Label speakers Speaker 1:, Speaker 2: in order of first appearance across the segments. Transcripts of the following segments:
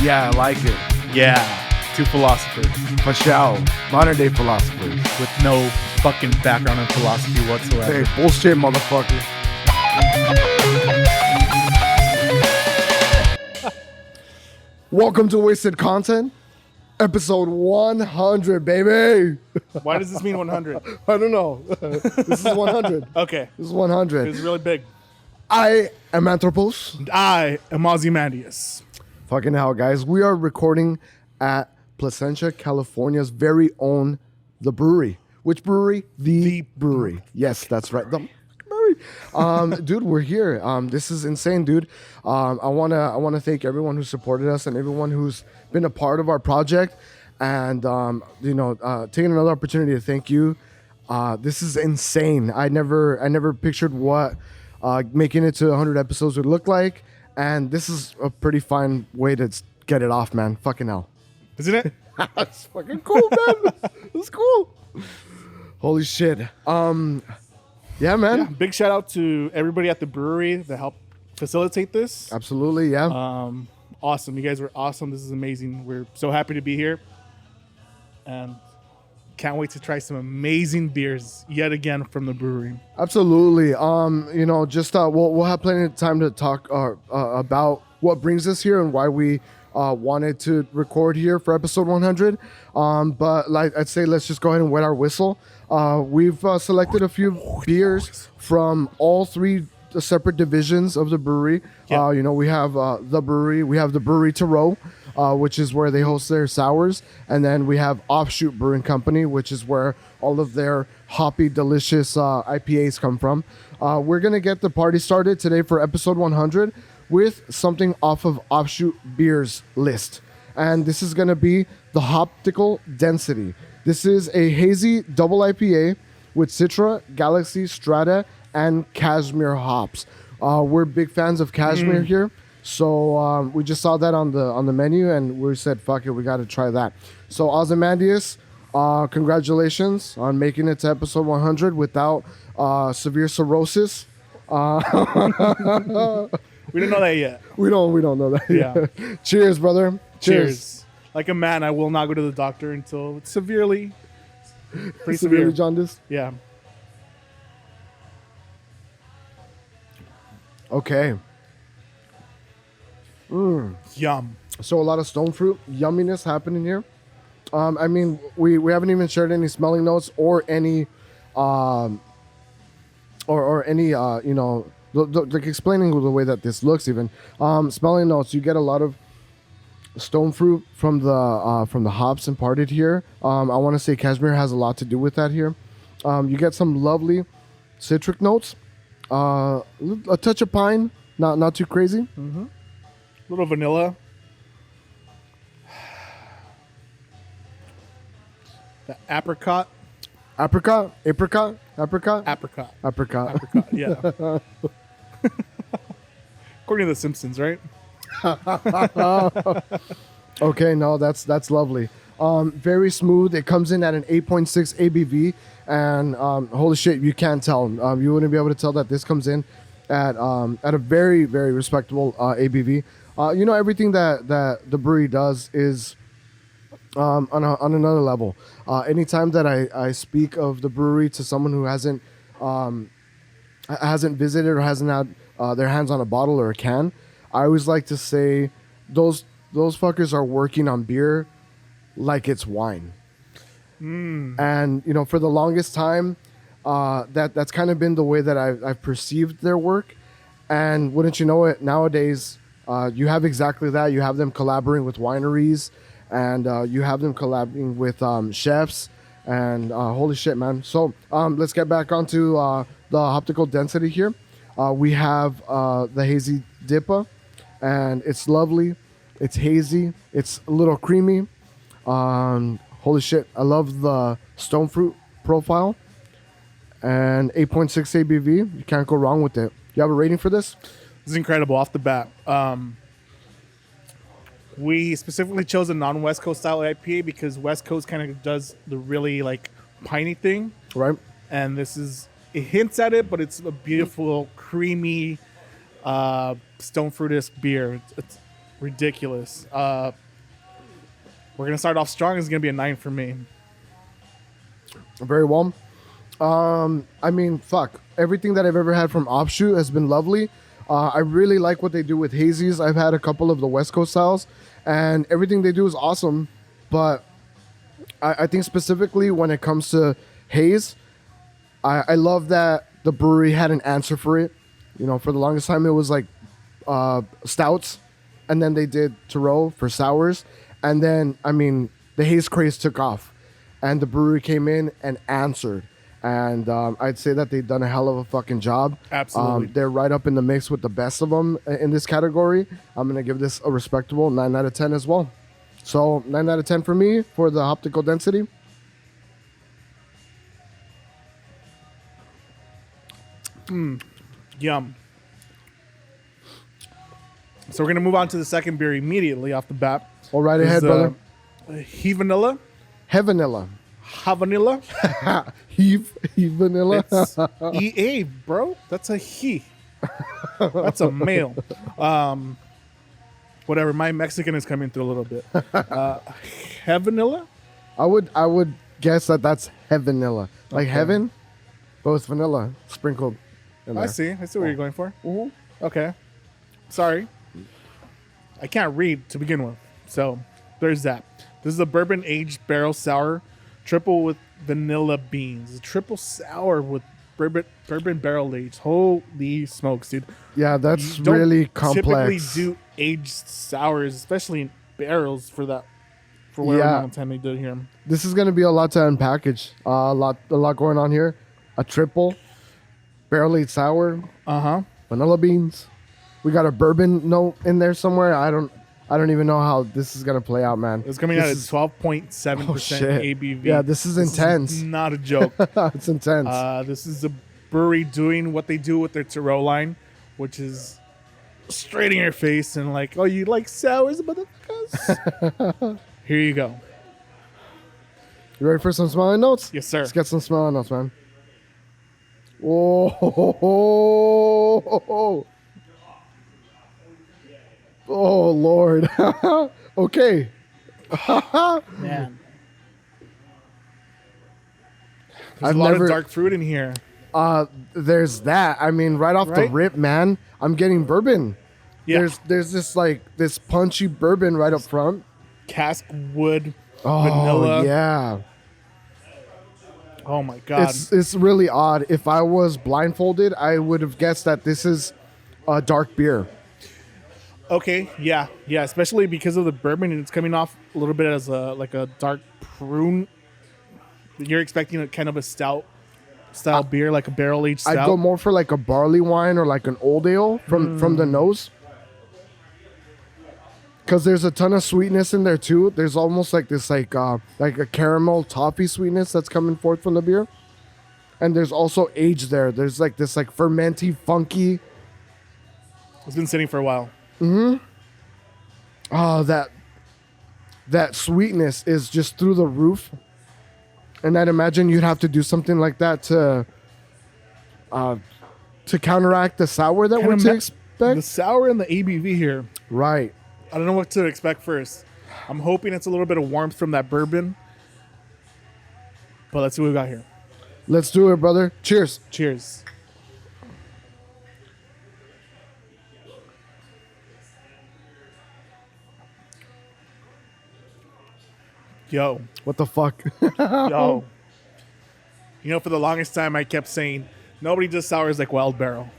Speaker 1: Yeah, I like it.
Speaker 2: Yeah, two philosophers
Speaker 1: For sure. Modern day philosophers.
Speaker 2: with no fucking background in philosophy whatsoever.
Speaker 1: Hey, bullshit, motherfucker. Welcome to Wasted Content, episode 100, baby.
Speaker 2: Why does this mean 100?
Speaker 1: I don't know. This is 100.
Speaker 2: Okay,
Speaker 1: This is
Speaker 2: it
Speaker 1: 100.
Speaker 2: was really big.
Speaker 1: I am Anthropos.
Speaker 2: And I am Ozymandias.
Speaker 1: Fucking hell, guys. We are recording at Placentia, California's very own The Brewery. Which brewery? The Brewery. Yes, that's right. The Brewery. Dude, we're here. This is insane, dude. I wanna thank everyone who supported us and everyone who's been a part of our project. And taking another opportunity to thank you. This is insane. I never pictured what making it to 100 episodes would look like. And this is a pretty fine way to get it off, man. Fucking hell.
Speaker 2: Isn't it?
Speaker 1: That's fucking cool, man. That's cool. Holy shit. Yeah, man.
Speaker 2: Yeah, big shout out to everybody at the brewery that helped facilitate this.
Speaker 1: Absolutely, yeah.
Speaker 2: Awesome. You guys were awesome. This is amazing. We're so happy to be here. And can't wait to try some amazing beers yet again from the brewery.
Speaker 1: Absolutely. We'll have plenty of time to talk about what brings us here and why we wanted to record here for episode 100. But like I'd say, let's just go ahead and wet our whistle. We've selected a few beers from all three separate divisions of the brewery.
Speaker 2: Yeah.
Speaker 1: We have the brewery. We have the Brewery to Row, which is where they host their sours. And then we have Offshoot Brewing Company, which is where all of their hoppy, delicious IPAs come from. We're going to get the party started today for episode 100 with something off of Offshoot Beer's list. And this is going to be the Hoptical Density. This is a hazy double IPA with Citra, Galaxy, Strata, and Cashmere hops. We're big fans of Cashmere here. So we just saw that on the menu and we said, fuck it, we got to try that. So Ozymandias, congratulations on making it to episode 100 without severe cirrhosis.
Speaker 2: We don't know that yet.
Speaker 1: We don't know that.
Speaker 2: Yeah.
Speaker 1: Cheers, brother.
Speaker 2: Cheers. Like a man, I will not go to the doctor until it's pretty
Speaker 1: Severely
Speaker 2: severe.
Speaker 1: jaundiced.
Speaker 2: Yeah.
Speaker 1: Okay.
Speaker 2: Yum.
Speaker 1: So a lot of stone fruit yumminess happening here. We haven't even shared any smelling notes or any like explaining the way that this looks even. Smelling notes, you get a lot of stone fruit from the hops imparted here. I want to say Cashmere has a lot to do with that here. You get some lovely citric notes, a touch of pine, not too crazy.
Speaker 2: Mm-hmm. A little vanilla. The apricot.
Speaker 1: Apricot.
Speaker 2: Yeah. According to The Simpsons, right?
Speaker 1: Okay, no, that's lovely. Very smooth. It comes in at an 8.6 ABV, and holy shit, you can't tell. You wouldn't be able to tell that this comes in at a very, very respectable ABV. Everything that the brewery does is on another level. Anytime that I speak of the brewery to someone who hasn't visited or hasn't had their hands on a bottle or a can, I always like to say those fuckers are working on beer like it's wine. And for the longest time, that's kind of been the way that I've perceived their work. And wouldn't you know it, nowadays you have exactly that. You have them collaborating with wineries, and you have them collaborating with chefs. And holy shit, man. So let's get back onto the Hoptical Density here. We have the Hazy Dippa, and it's lovely. It's hazy. It's a little creamy. Holy shit, I love the stone fruit profile. And 8.6 ABV. You can't go wrong with it. You have a rating for this?
Speaker 2: This is incredible off the bat. We specifically chose a non-West Coast style IPA because West Coast kind of does the really like piney thing.
Speaker 1: Right.
Speaker 2: And it hints at it, but it's a beautiful, creamy, stone fruitus beer. It's ridiculous. We're gonna start off strong. It's gonna be a 9 for me.
Speaker 1: Very well. I mean, fuck. Everything that I've ever had from Offshoot has been lovely. I really like what they do with hazies. I've had a couple of the West Coast styles, and everything they do is awesome. But I think specifically when it comes to haze, I love that the brewery had an answer for it. You know, for the longest time it was like stouts, and then they did Taro for sours, and then I mean the haze craze took off, and the brewery came in and answered. And I'd say that they've done a hell of a fucking job.
Speaker 2: Absolutely.
Speaker 1: They're right up in the mix with the best of them in this category. I'm going to give this a respectable 9 out of 10 as well. So 9 out of 10 for me for the optical density.
Speaker 2: Yum. So we're going to move on to the second beer immediately off the bat.
Speaker 1: All right ahead, brother.
Speaker 2: He Vanilla.
Speaker 1: Heavanilla.
Speaker 2: Havanilla.
Speaker 1: He vanilla.
Speaker 2: It's EA, bro. That's a he. That's a male. Whatever. My Mexican is coming through a little bit. Heavanilla?
Speaker 1: I would guess that that's heavanilla. Like heaven, but with vanilla sprinkled in there.
Speaker 2: I see what you're going for. Okay. Sorry. I can't read to begin with. So there's that. This is a bourbon aged barrel sour, triple with vanilla beans. A triple sour with bourbon barrel aged. Holy smokes, dude.
Speaker 1: Yeah, that's
Speaker 2: You don't
Speaker 1: really complex.
Speaker 2: Typically do aged sours, especially in barrels for whatever amount of time they did here.
Speaker 1: This is going to be a lot to unpackage. A lot going on here. A triple, barrel aged sour, vanilla beans. We got a bourbon note in there somewhere. I don't even know how this is going to play out, man.
Speaker 2: It's coming out at 12.7% ABV.
Speaker 1: Yeah, this is intense.
Speaker 2: Is not a joke.
Speaker 1: It's intense.
Speaker 2: This is a brewery doing what they do with their Taro line, which is straight in your face and like, oh, you like sours, motherfuckers? Here you go.
Speaker 1: You ready for some smelling notes?
Speaker 2: Yes, sir.
Speaker 1: Let's get some smelling notes, man. Oh, oh Lord. Okay.
Speaker 2: Man. There's a lot of dark fruit in here.
Speaker 1: There's that. I mean, right off the rip, man, I'm getting bourbon.
Speaker 2: Yeah.
Speaker 1: There's this punchy bourbon right up front.
Speaker 2: Cask wood,
Speaker 1: Oh,
Speaker 2: vanilla.
Speaker 1: yeah.
Speaker 2: Oh my God.
Speaker 1: It's really odd. If I was blindfolded, I would have guessed that this is a dark beer.
Speaker 2: Okay, yeah, especially because of the bourbon, and it's coming off a little bit as a dark prune. You're expecting a kind of a stout style beer, like a barrel aged stout.
Speaker 1: I'd go more for like a barley wine or like an old ale from the nose. Because there's a ton of sweetness in there too. There's almost like this like a caramel toffee sweetness that's coming forth from the beer. And there's also age there. There's like this like fermenty, funky.
Speaker 2: It's been sitting for a while.
Speaker 1: Oh, that sweetness is just through the roof. And I'd imagine you'd have to do something like that to counteract the sour that we're to expect.
Speaker 2: The sour and the ABV here.
Speaker 1: Right.
Speaker 2: I don't know what to expect first. I'm hoping it's a little bit of warmth from that bourbon. But let's see what we got here.
Speaker 1: Let's do it, brother. Cheers.
Speaker 2: Cheers. Yo.
Speaker 1: What the fuck?
Speaker 2: Yo. You know, for the longest time, I kept saying, nobody does sours like Wild Barrel.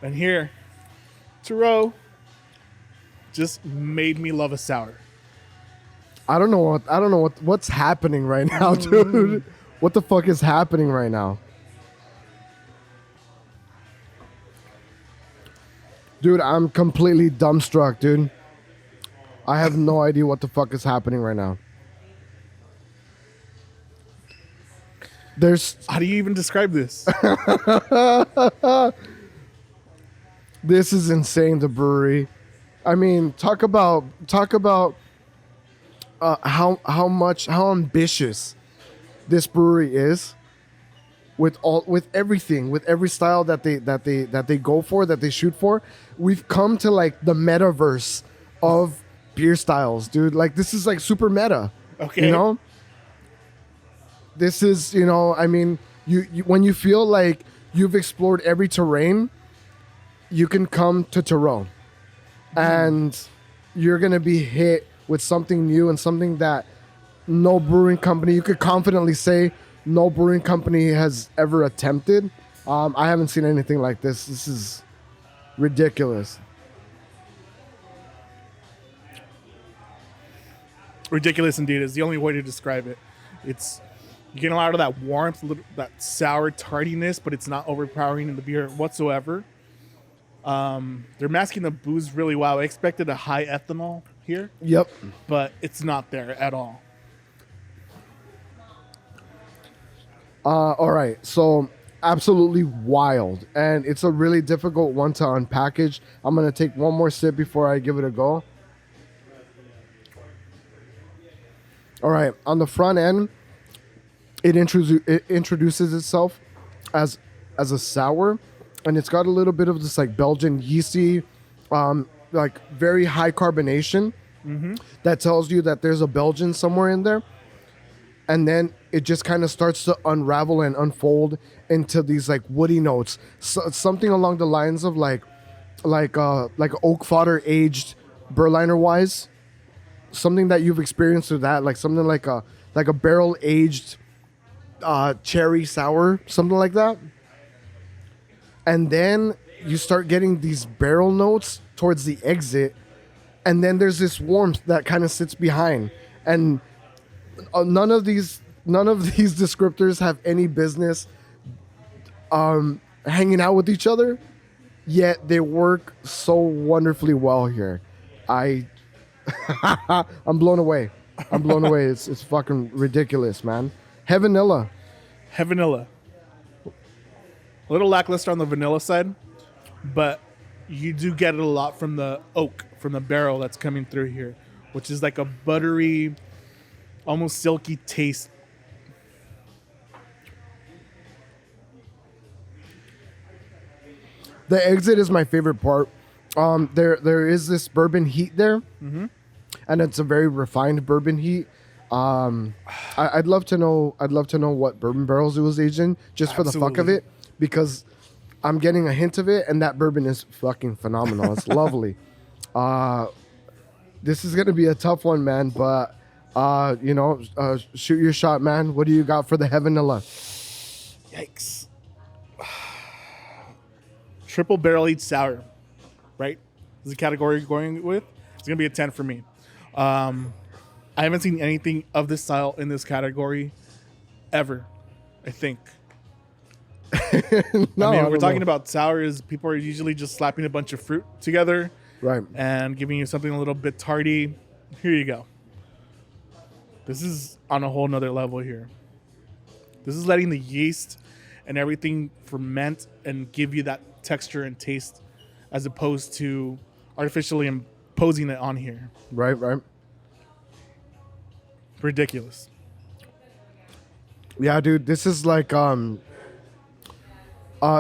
Speaker 2: And here, Taro just made me love a sour.
Speaker 1: I don't know what's happening right now, dude. What the fuck is happening right now? Dude, I'm completely dumbstruck, dude. I have no idea what the fuck is happening right now.
Speaker 2: How do you even describe this?
Speaker 1: This is insane, the brewery. I mean, talk about how ambitious this brewery is with everything, with every style that they go for, that they shoot for. We've come to like the metaverse of beer styles, dude. Like this is like super meta.
Speaker 2: Okay.
Speaker 1: You know? This is, I mean, you when you feel like you've explored every terrain, you can come to Tyrrell. And you're going to be hit with something new and something that no brewing company, you could confidently say no brewing company has ever attempted. I haven't seen anything like this. This is ridiculous.
Speaker 2: Ridiculous indeed is the only way to describe it. It's you get a lot of that warmth, that sour tardiness, but it's not overpowering in the beer whatsoever. They're masking the booze really well. I expected a high ethanol here.
Speaker 1: Yep.
Speaker 2: But it's not there at all.
Speaker 1: All right. So absolutely wild. And it's a really difficult one to unpackage. I'm going to take one more sip before I give it a go. All right. On the front end, it introduces itself as a sour. And it's got a little bit of this like Belgian yeasty, like very high carbonation that tells you that there's a Belgian somewhere in there. And then it just kind of starts to unravel and unfold into these like woody notes, something along the lines of like oak fodder aged Berliner Weiss, something that you've experienced with that, like something like a barrel aged cherry sour, something like that. And then you start getting these barrel notes towards the exit. And then there's this warmth that kind of sits behind. And none of these descriptors have any business hanging out with each other. Yet they work so wonderfully well here. I'm blown away. It's fucking ridiculous, man. Heavanilla.
Speaker 2: A little lackluster on the vanilla side, but you do get it a lot from the oak, from the barrel that's coming through here, which is like a buttery, almost silky taste.
Speaker 1: The exit is my favorite part. There is this bourbon heat there, and it's a very refined bourbon heat. I'd love to know what bourbon barrels it was aged in, just for the fuck of it, because I'm getting a hint of it, and that bourbon is fucking phenomenal. It's lovely. This is gonna be a tough one, man. But shoot your shot, man. What do you got for the Heavanilla?
Speaker 2: Yikes! Triple barrel aged sour, right? Is the category you're going with? It's gonna be a 10 for me. I haven't seen anything of this style in this category ever, I think.
Speaker 1: No,
Speaker 2: we're talking about sours. People are usually just slapping a bunch of fruit together,
Speaker 1: right,
Speaker 2: and giving you something a little bit tardy. Here you go. This is on a whole nother level here. This is letting the yeast and everything ferment and give you that texture and taste, as opposed to artificially imposing it on here.
Speaker 1: Right.
Speaker 2: Ridiculous.
Speaker 1: Yeah, dude, this is like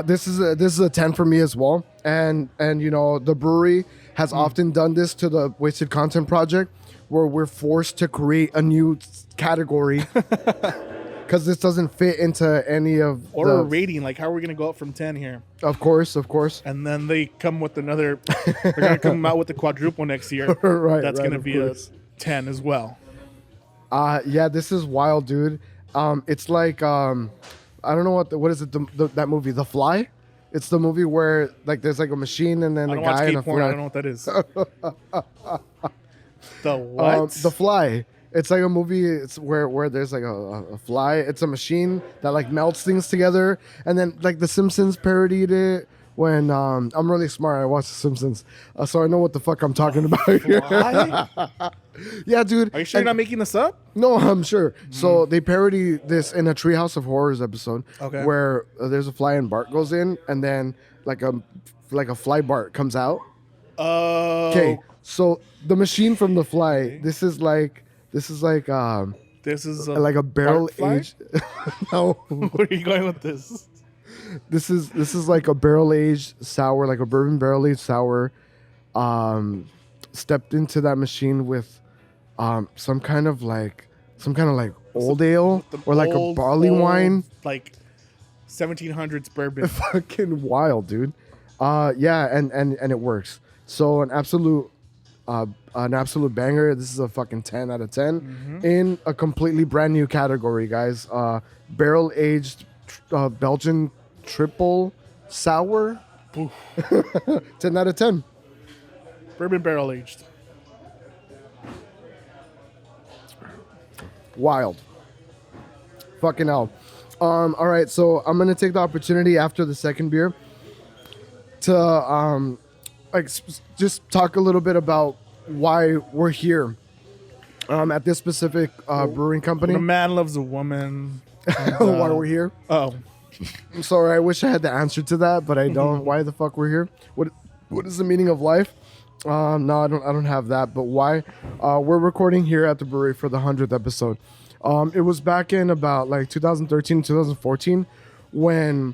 Speaker 1: this is a 10 for me as well. And the brewery has often done this to the Wasted Content Project, where we're forced to create a new category because this doesn't fit into any of
Speaker 2: a rating. Like, how are we going to go up from 10 here?
Speaker 1: Of course.
Speaker 2: And then they come with another. They're going to come out with the quadruple next year.
Speaker 1: Right.
Speaker 2: That's going to be a 10 as well.
Speaker 1: Yeah, this is wild, dude. It's like I don't know what is it? That movie, The Fly. It's the movie where like there's like a machine and then a guy and a fly.
Speaker 2: I don't know what that is. The what?
Speaker 1: The Fly. It's like a movie. It's where there's like a fly. It's a machine that like melts things together, and then like The Simpsons parodied it. When I'm really smart, I watch The Simpsons, so I know what the fuck I'm talking about here. Yeah, dude.
Speaker 2: Are you sure you're not making this up?
Speaker 1: No, I'm sure. So they parody this in a Treehouse of Horrors episode, where there's a fly and Bart goes in, and then like a fly Bart comes out.
Speaker 2: Oh.
Speaker 1: Okay, so the machine from The Fly. This is like like a barrel aged. No.
Speaker 2: Where are you going with this?
Speaker 1: This is like a barrel aged sour, like a bourbon barrel aged sour, stepped into that machine with some kind of like old ale or like a barley wine,
Speaker 2: like 1700s bourbon.
Speaker 1: fucking wild, dude. Yeah, and it works. So an absolute banger. This is a fucking 10 out of 10 in a completely brand new category, guys. Barrel aged Belgian triple sour. 10 out of 10.
Speaker 2: Bourbon barrel aged.
Speaker 1: Wild. Fucking hell. All right, so I'm gonna take the opportunity after the second beer to just talk a little bit about why we're here at this specific brewing company.
Speaker 2: When a man loves a woman. And,
Speaker 1: Why we're here?
Speaker 2: Oh,
Speaker 1: I'm sorry. I wish I had the answer to that, but I don't. Why the fuck we're here? What is the meaning of life? No, I don't have that. But why? We're recording here at the brewery for the 100th episode. It was back in about like 2013, 2014 when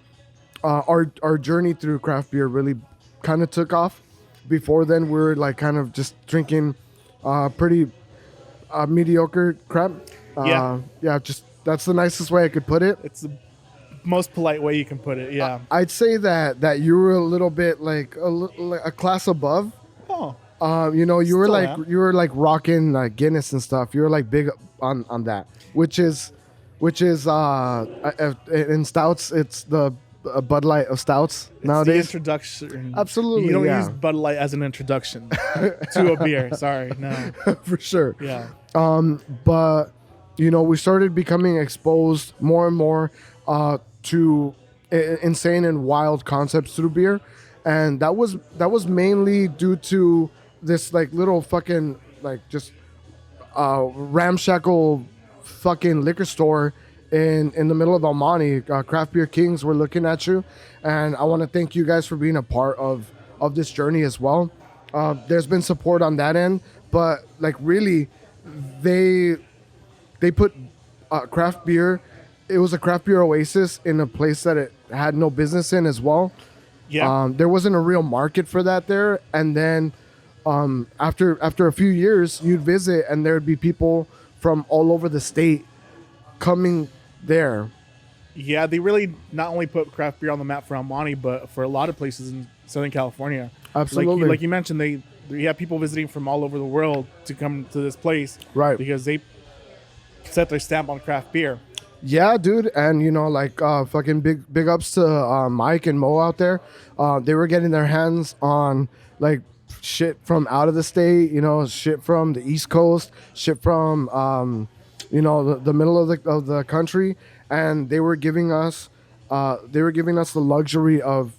Speaker 1: our journey through craft beer really kind of took off. Before then, we were like kind of just drinking pretty mediocre crap.
Speaker 2: Yeah.
Speaker 1: Just that's the nicest way I could put it.
Speaker 2: it's the most polite way you can put it. Yeah.
Speaker 1: I'd say that you were a little bit like a class above.
Speaker 2: Oh.
Speaker 1: You know, you
Speaker 2: Still
Speaker 1: were like rocking Guinness and stuff. You were like big on that, which is in stouts. It's the Bud Light of stouts
Speaker 2: It's
Speaker 1: nowadays.
Speaker 2: the introduction.
Speaker 1: Absolutely,
Speaker 2: You don't
Speaker 1: yeah.
Speaker 2: use Bud Light as an introduction to a beer. Sorry. No.
Speaker 1: For sure.
Speaker 2: Yeah.
Speaker 1: But you know, we started becoming exposed more and more to insane and wild concepts through beer, and that was mainly due to this like little fucking like just ramshackle fucking liquor store in the middle of Almani. Craft Beer Kings, we're looking at you, and I want to thank you guys for being a part of this journey as well. There's been support on that end, but like really, they put craft beer. It was a craft beer oasis in a place that it had no business in as well.
Speaker 2: Yeah.
Speaker 1: There wasn't a real market for that there, and then after a few years, you'd visit, and there'd be people from all over the state coming there.
Speaker 2: Yeah, they really not only put craft beer on the map for Almani, but for a lot of places in Southern California.
Speaker 1: Absolutely.
Speaker 2: Like you mentioned, they have people visiting from all over the world to come to this place.
Speaker 1: Right.
Speaker 2: Because they set their stamp on craft beer.
Speaker 1: Yeah, dude, and you know, like fucking big ups to Mike and Mo out there. They were getting their hands on like shit from out of the state, you know, shit from the East Coast, shit from you know, the middle of the country, and they were giving us the luxury of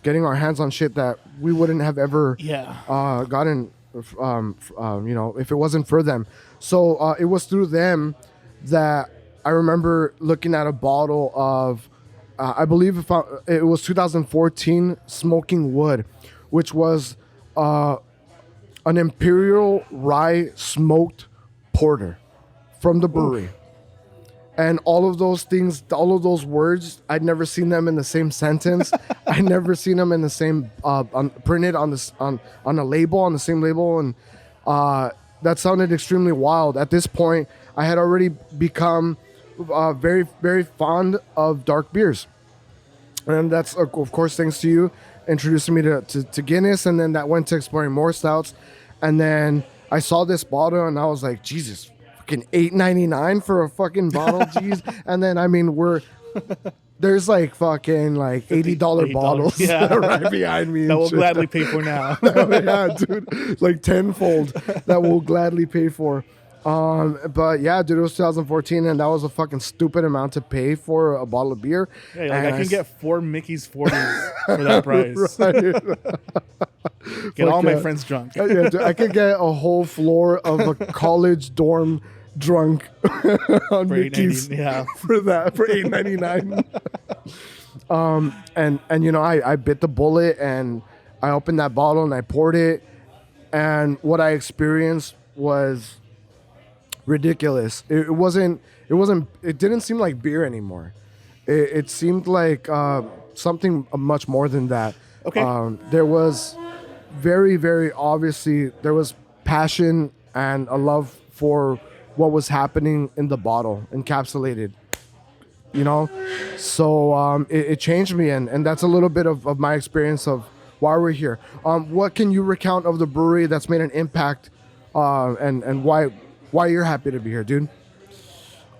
Speaker 1: getting our hands on shit that we wouldn't have ever gotten, you know, if it wasn't for them. So it was through them that I remember looking at a bottle of, I believe it was 2014 Smoking Wood, which was an Imperial Rye smoked porter from the brewery. Oof. And all of those things, all of those words, I'd never seen them in the same sentence. I'd never seen them in the same printed on a label, on the same label, and that sounded extremely wild. At this point, I had already become very, very fond of dark beers, and that's of course thanks to you introducing me to Guinness, and then that went to exploring more stouts, and then I saw this bottle and I was like, Jesus. $8.99 for a fucking bottle, jeez. And then I mean there's like fucking like $80 bottles right behind me.
Speaker 2: That we'll gladly pay for now.
Speaker 1: Yeah, dude, like tenfold that we'll gladly pay for. But yeah, dude, it was 2014, and that was a fucking stupid amount to pay for a bottle of beer.
Speaker 2: Hey, like I can get 4 Mickey's 40s for that price. Get like all my friends drunk.
Speaker 1: Yeah, dude, I could get a whole floor of a college dorm drunk on
Speaker 2: for
Speaker 1: Mickey's for $8.99. And you know, I bit the bullet and I opened that bottle and I poured it, and what I experienced was ridiculous. It didn't seem like beer anymore. It seemed like something much more than that.
Speaker 2: Okay.
Speaker 1: There was very, very obviously, there was passion and a love for what was happening in the bottle, encapsulated. You know, so it changed me, and that's a little bit of my experience of why we're here. What can you recount of the brewery that's made an impact, and why you're happy to be here, dude?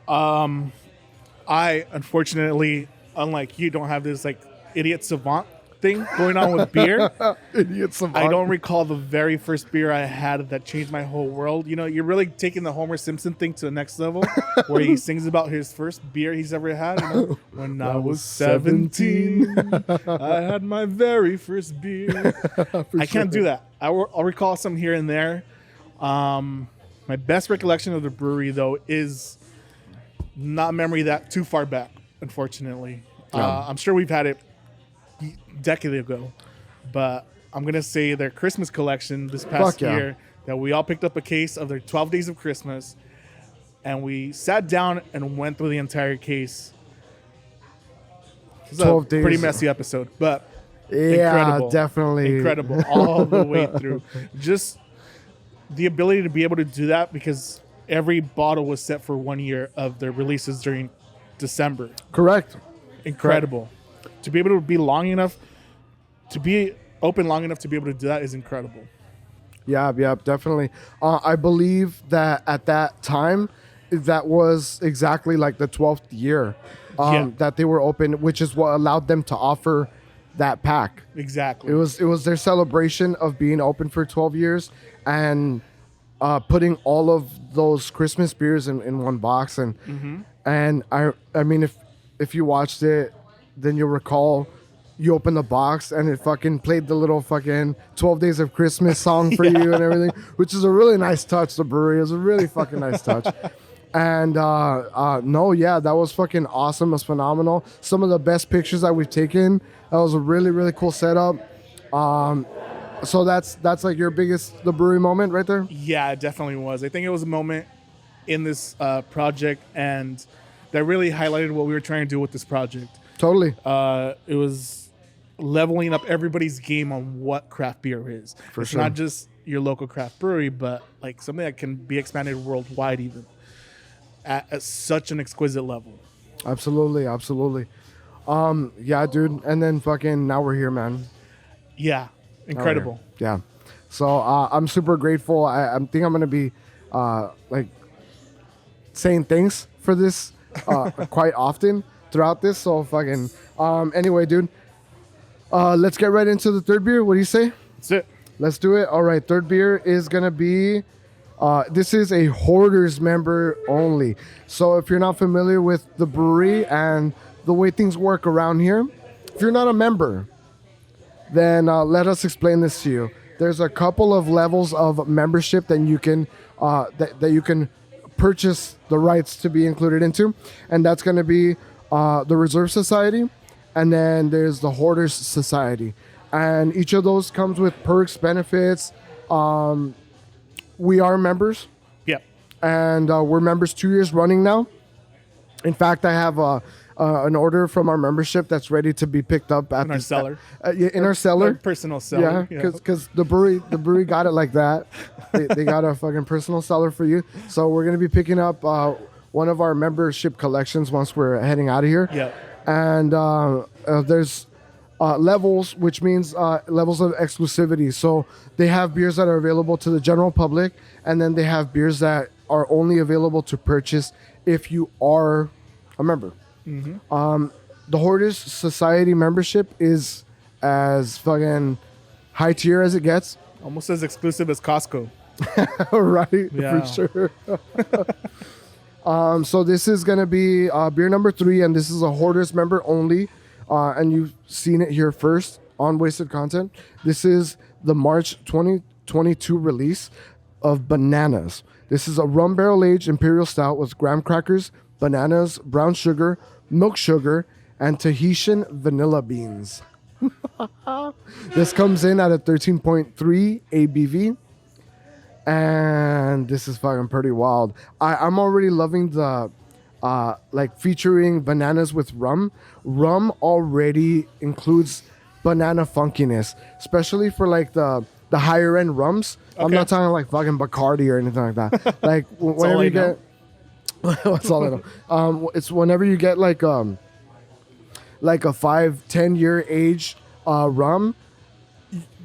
Speaker 2: I unfortunately, unlike you, don't have this like idiot savant thing going on with beer.
Speaker 1: Idiot savant.
Speaker 2: I don't recall the very first beer I had that changed my whole world. You know, you're really taking the Homer Simpson thing to the next level, where he sings about his first beer he's ever had. You know, when I was 17, I had my very first beer. I can't do that. I'll recall some here and there. My best recollection of the brewery, though, is not memory that too far back, unfortunately. I'm sure we've had it decade ago, but I'm gonna say their Christmas collection this past year that we all picked up a case of their 12 Days of Christmas, and we sat down and went through the entire case. It was
Speaker 1: 12
Speaker 2: a
Speaker 1: days.
Speaker 2: pretty messy episode, but
Speaker 1: Yeah,
Speaker 2: incredible.
Speaker 1: definitely.
Speaker 2: Incredible all the way through. Just the ability to be able to do that, because every bottle was set for 1 year of their releases during December.
Speaker 1: Correct.
Speaker 2: Incredible. To be able to be long enough, to be open long enough to be able to do that is incredible.
Speaker 1: Yeah, definitely. I believe that at that time, that was exactly like the 12th year that they were open, which is what allowed them to offer that pack.
Speaker 2: Exactly.
Speaker 1: It was their celebration of being open for 12 years and putting all of those Christmas beers in one box. And I mean, if you watched it, then you'll recall you opened the box and it fucking played the little fucking 12 Days of Christmas song for you and everything, which is a really nice touch. The brewery is a really fucking nice touch. And that was fucking awesome. It was phenomenal. Some of the best pictures that we've taken. That was a really, really cool setup. So that's like your biggest the brewery moment right there?
Speaker 2: Yeah, it definitely was. I think it was a moment in this project, and that really highlighted what we were trying to do with this project.
Speaker 1: Totally.
Speaker 2: It was leveling up everybody's game on what craft beer is. It's
Speaker 1: sure.
Speaker 2: not just your local craft brewery, but like something that can be expanded worldwide, even at such an exquisite level.
Speaker 1: Absolutely. Yeah, dude. And then fucking now we're here, man.
Speaker 2: Yeah, incredible.
Speaker 1: Yeah. So I'm super grateful. I think I'm gonna be like saying thanks for this quite often throughout this. So fucking anyway, dude. Let's get right into the third beer. What do you say?
Speaker 2: That's it.
Speaker 1: Let's do it. All right. Third beer is gonna be. This is a Hoarders member only. So if you're not familiar with the brewery and the way things work around here, if you're not a member, then let us explain this to you. There's a couple of levels of membership that you can that you can purchase the rights to be included into, and that's going to be the Reserve Society, and then there's the Hoarders Society, and each of those comes with perks, benefits. We are members.
Speaker 2: Yep.
Speaker 1: And we're members 2 years running now. In fact, I have an order from our membership that's ready to be picked up at
Speaker 2: In our cellar.
Speaker 1: In our cellar.
Speaker 2: Our personal cellar.
Speaker 1: Yeah, because the brewery got it like that. They got a fucking personal cellar for you. So we're gonna be picking up one of our membership collections once we're heading out of here.
Speaker 2: Yeah.
Speaker 1: And there's levels, which means levels of exclusivity. So they have beers that are available to the general public, and then they have beers that are only available to purchase if you are a member. The Hoarders Society membership is as fucking high tier as it gets.
Speaker 2: Almost as exclusive as Costco.
Speaker 1: Right,
Speaker 2: Yeah.
Speaker 1: for sure. So this is going to be beer number 3, and this is a Hoarders member only. And you've seen it here first on Wasted Content. This is the March 2022 release of Bananas. This is a rum barrel aged imperial stout with graham crackers, bananas, brown sugar, milk sugar, and Tahitian vanilla beans. This comes in at a 13.3 ABV. And this is fucking pretty wild. I'm already loving the like featuring bananas with rum. Rum already includes banana funkiness, especially for like the the higher end rums. I'm
Speaker 2: Okay.
Speaker 1: not talking like fucking Bacardi or anything like that. Like whenever
Speaker 2: all I
Speaker 1: you
Speaker 2: know.
Speaker 1: get, that's all I know. It's whenever you get like a 5-10 year age rum.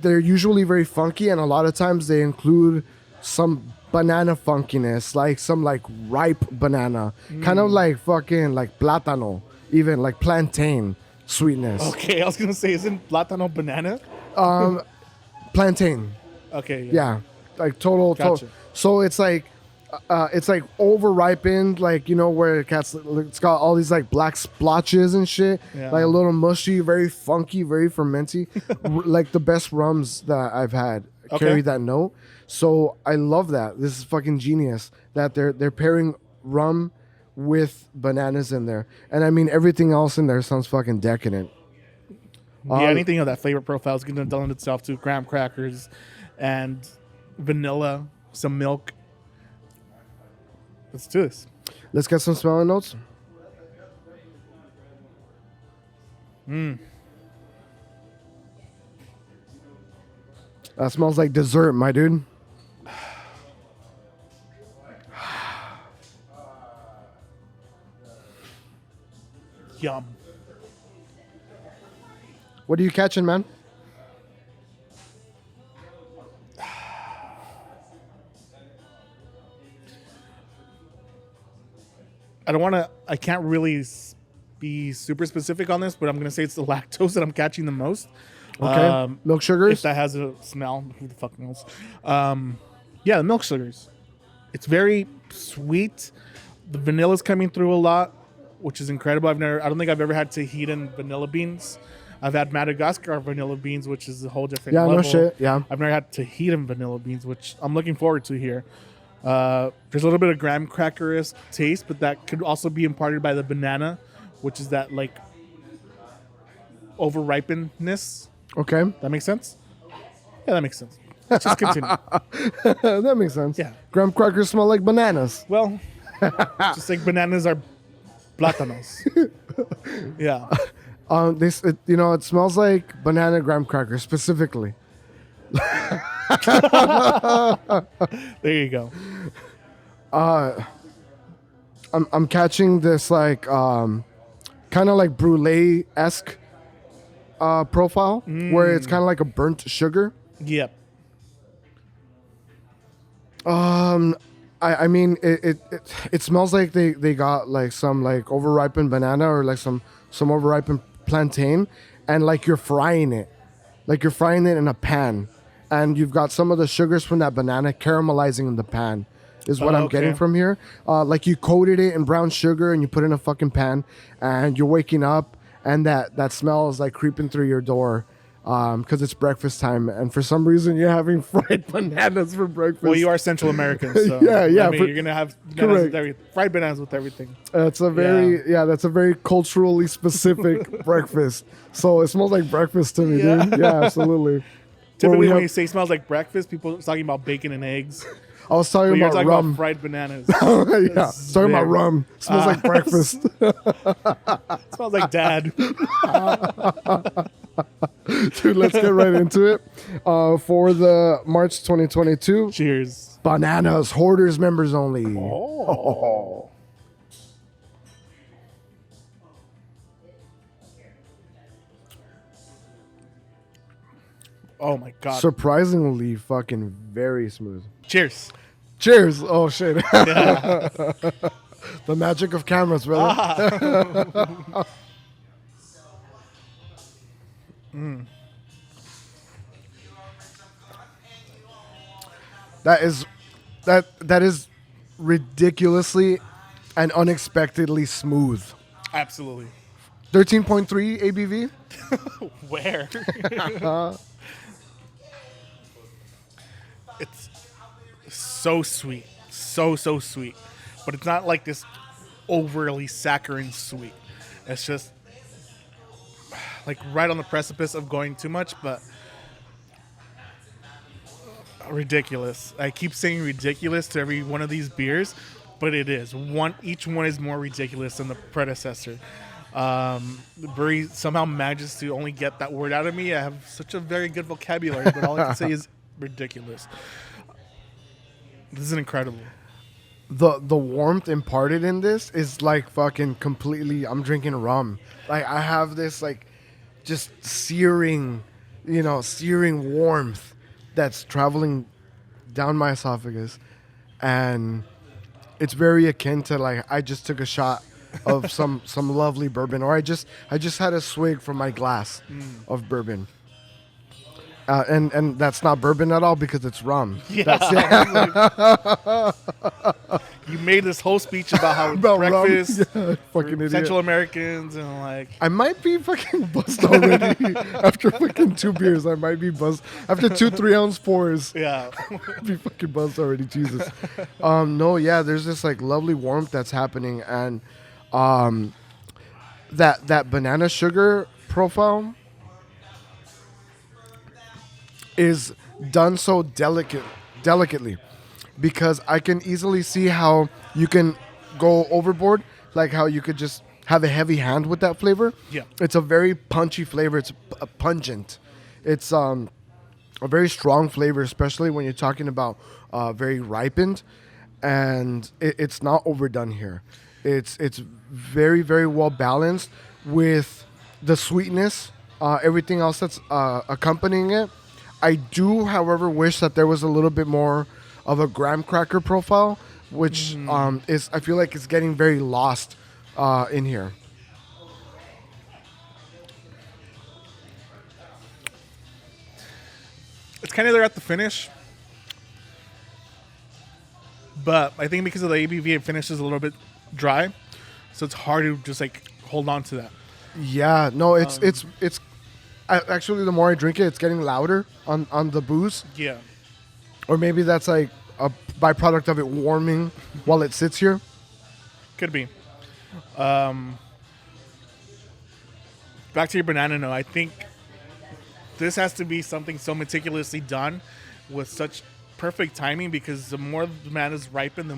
Speaker 1: They're usually very funky, and a lot of times they include some banana funkiness, like some like ripe banana, kind of like fucking like plátano, even like plantain sweetness.
Speaker 2: Okay, I was gonna say, isn't plátano banana?
Speaker 1: Plantain,
Speaker 2: Okay.
Speaker 1: yeah, like total.
Speaker 2: Gotcha.
Speaker 1: So it's like over ripened, like where it's got all these like black splotches and shit,
Speaker 2: Yeah.
Speaker 1: like a little mushy, very funky, very fermenty, like the best rums that I've had carry that note. So I love that. This is fucking genius that they're pairing rum with bananas in there, and I mean everything else in there sounds fucking decadent.
Speaker 2: Yeah, anything of that flavor profile is going to lend itself to graham crackers and vanilla, some milk. Let's do this.
Speaker 1: Let's get some smelling notes. That smells like dessert, my dude.
Speaker 2: Yum.
Speaker 1: What are you catching, man?
Speaker 2: I can't really be super specific on this, but I'm going to say it's the lactose that I'm catching the most.
Speaker 1: Okay. Milk
Speaker 2: If
Speaker 1: sugars.
Speaker 2: that has a smell, who the fuck knows? Yeah, the milk sugars. It's very sweet. The vanilla's coming through a lot, which is incredible. I don't think I've ever had Tahitian vanilla beans. I've had Madagascar vanilla beans, which is a whole different
Speaker 1: Yeah,
Speaker 2: level.
Speaker 1: no shit. Yeah.
Speaker 2: I've never had Tahitian vanilla beans, which I'm looking forward to here. There's a little bit of graham cracker-esque taste, but that could also be imparted by the banana, which is that like over-ripenedness.
Speaker 1: Okay.
Speaker 2: That makes sense? Yeah, that makes sense. Let's just continue.
Speaker 1: That makes sense.
Speaker 2: Yeah.
Speaker 1: Graham crackers smell like bananas.
Speaker 2: Well, just like bananas are plátanos. Yeah.
Speaker 1: It smells like banana graham crackers specifically.
Speaker 2: There you go.
Speaker 1: I'm catching this like kind of like brulee-esque profile where it's kind of like a burnt sugar.
Speaker 2: Yep.
Speaker 1: I mean it smells like they got like some like overripened banana or like some overripened plantain, and like you're frying it in a pan, and you've got some of the sugars from that banana caramelizing in the pan is what I'm getting from here. Like you coated it in brown sugar and you put it in a fucking pan, and you're waking up and that smell is like creeping through your door. Because it's breakfast time, and for some reason you're having fried bananas for breakfast.
Speaker 2: Well, you are Central American, so
Speaker 1: Yeah.
Speaker 2: I mean, you're gonna have bananas with everything, fried bananas with everything.
Speaker 1: That's a very culturally specific breakfast. So it smells like breakfast to me, dude. Yeah, absolutely.
Speaker 2: Typically, when you say smells like breakfast, people are talking about bacon and eggs.
Speaker 1: I was talking
Speaker 2: But you're
Speaker 1: about
Speaker 2: talking
Speaker 1: rum.
Speaker 2: about fried bananas.
Speaker 1: Yeah, talking about rum. Smells like breakfast.
Speaker 2: Smells like dad.
Speaker 1: Dude, let's get right into it. For the March 2022,
Speaker 2: Cheers.
Speaker 1: bananas, hoarders members only.
Speaker 2: Oh. Oh my god.
Speaker 1: Surprisingly fucking very smooth.
Speaker 2: Cheers.
Speaker 1: Cheers. Oh shit.
Speaker 2: Yeah.
Speaker 1: The magic of cameras, brother. That is ridiculously and unexpectedly smooth.
Speaker 2: Absolutely.
Speaker 1: 13.3 ABV.
Speaker 2: Where? It's so sweet. So sweet. But it's not like this overly saccharine sweet. It's just like right on the precipice of going too much, but ridiculous. I keep saying ridiculous to every one of these beers, but it is. Each one is more ridiculous than the predecessor. The brewery somehow manages to only get that word out of me. I have such a very good vocabulary, but all I can say is ridiculous. This is incredible.
Speaker 1: The warmth imparted in this is like fucking completely. I'm drinking rum. Like I have this like just searing, searing warmth that's traveling down my esophagus, and it's very akin to like I just took a shot of some lovely bourbon, or I just had a swig from my glass of bourbon. And that's not bourbon at all because it's rum.
Speaker 2: Yeah. You made this whole speech about how
Speaker 1: About rum.
Speaker 2: breakfast
Speaker 1: Yeah, fucking
Speaker 2: for
Speaker 1: idiot.
Speaker 2: Central Americans and like
Speaker 1: I might be fucking buzzed already. After fucking 2 beers, I might be buzzed. After 2 3-ounce pours,
Speaker 2: yeah.
Speaker 1: I'd be fucking buzzed already. Jesus. No, yeah, there's this like lovely warmth that's happening, and that banana sugar profile is done so delicately, because I can easily see how you can go overboard, like how you could just have a heavy hand with that flavor.
Speaker 2: Yeah.
Speaker 1: It's a very punchy flavor. It's pungent. It's a very strong flavor, especially when you're talking about very ripened, and it's not overdone here. It's very, very well balanced with the sweetness, everything else that's accompanying it. I do, however, wish that there was a little bit more of a graham cracker profile, which is, I feel like it's getting very lost in here.
Speaker 2: It's kind of there at the finish. But I think because of the ABV, it finishes a little bit dry. So it's hard to just like hold on to that.
Speaker 1: Yeah, no, it's actually, the more I drink it, it's getting louder on the booze.
Speaker 2: Yeah.
Speaker 1: Or maybe that's like a byproduct of it warming while it sits here.
Speaker 2: Could be. Back to your banana note. I think this has to be something so meticulously done with such perfect timing, because the more the bananas ripen,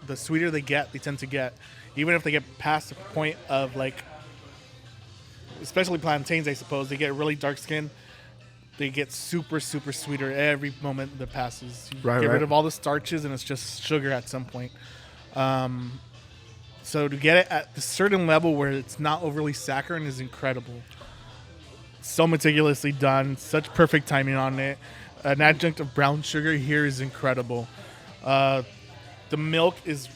Speaker 2: the sweeter they tend to get. Even if they get past the point of like, especially plantains, I suppose, they get really dark skin. They get super, super sweeter every moment that passes. You get rid of all the starches, and it's just sugar at some point. So to get it at a certain level where it's not overly saccharine is incredible. So meticulously done, such perfect timing on it. An adjunct of brown sugar here is incredible. The milk is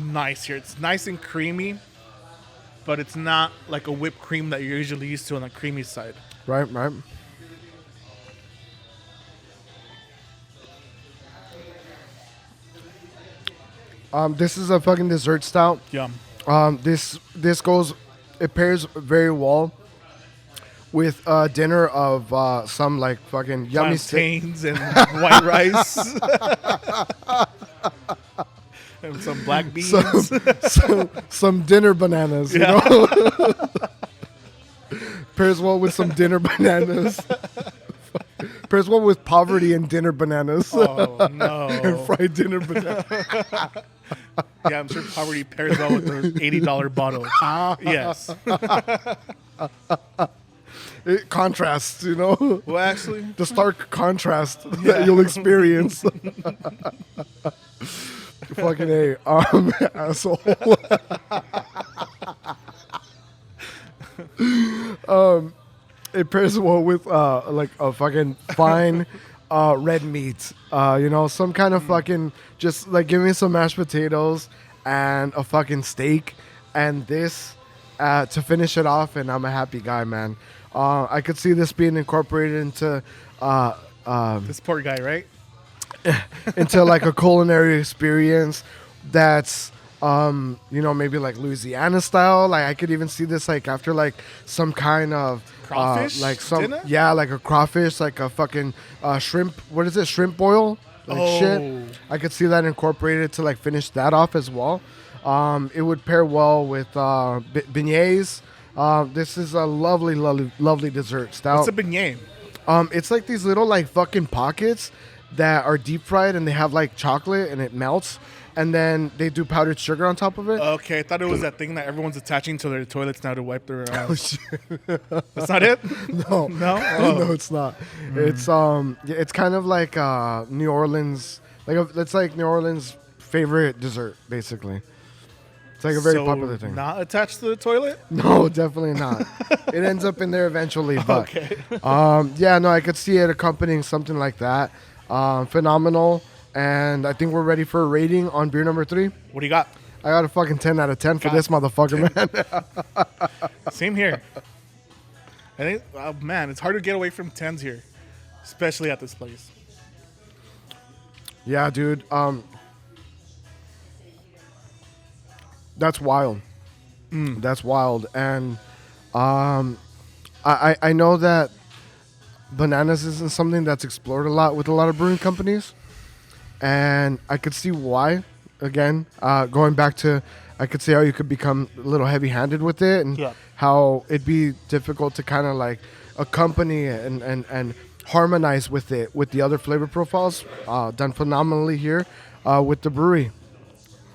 Speaker 2: nice here. It's nice and creamy, but it's not like a whipped cream that you're usually used to on the creamy side.
Speaker 1: Right. This is a fucking dessert stout.
Speaker 2: Yum.
Speaker 1: This it pairs very well with dinner of some like fucking yummy
Speaker 2: Plantains and white rice. And some black beans.
Speaker 1: some dinner bananas, you know? Pairs well with some dinner bananas. Pairs well with poverty and dinner bananas.
Speaker 2: Oh, no.
Speaker 1: And fried dinner bananas.
Speaker 2: Yeah, I'm sure poverty pairs well with the $80 bottle. Yes.
Speaker 1: It contrasts, you know?
Speaker 2: Well, actually,
Speaker 1: The stark contrast that you'll experience. Fucking A. Asshole. It pairs well with like a fucking fine red meat. Some kind of fucking, just like give me some mashed potatoes and a fucking steak and this to finish it off, and I'm a happy guy, man. I could see this being incorporated into
Speaker 2: this poor guy, right?
Speaker 1: into like a culinary experience that's maybe like Louisiana style. Like I could even see this like after like some kind of
Speaker 2: crawfish
Speaker 1: like some
Speaker 2: dinner?
Speaker 1: yeah, like a crawfish, like a fucking shrimp. What is it? Shrimp boil? Like shit. I could see that incorporated to like finish that off as well. It would pair well with beignets. This is a lovely dessert stout.
Speaker 2: What's a beignet?
Speaker 1: It's like these little like fucking pockets that are deep fried and they have like chocolate and it melts, and then they do powdered sugar on top of it.
Speaker 2: Okay, I thought it was that thing that everyone's attaching to their toilets now to wipe their ass. That's not it?
Speaker 1: No,
Speaker 2: No? Oh.
Speaker 1: no, it's not. It's kind of like New Orleans, it's like New Orleans' favorite dessert, basically. It's like a very popular thing.
Speaker 2: Not attached to the toilet?
Speaker 1: No, definitely not. It ends up in there eventually, but
Speaker 2: Okay.
Speaker 1: yeah, no, I could see it accompanying something like that. Phenomenal, and I think we're ready for a rating on beer number 3.
Speaker 2: What do you got?
Speaker 1: I got a fucking 10 out of 10 for this motherfucker, man.
Speaker 2: Same here. I think, man, it's hard to get away from 10s here, especially at this place.
Speaker 1: Yeah, dude. That's wild. That's wild, and I know that bananas isn't something that's explored a lot with a lot of brewing companies, and I could see why. Again, going back to, I could see how you could become a little heavy-handed with it, and how it'd be difficult to kind of like accompany and harmonize with it with the other flavor profiles. Done phenomenally here with the brewery.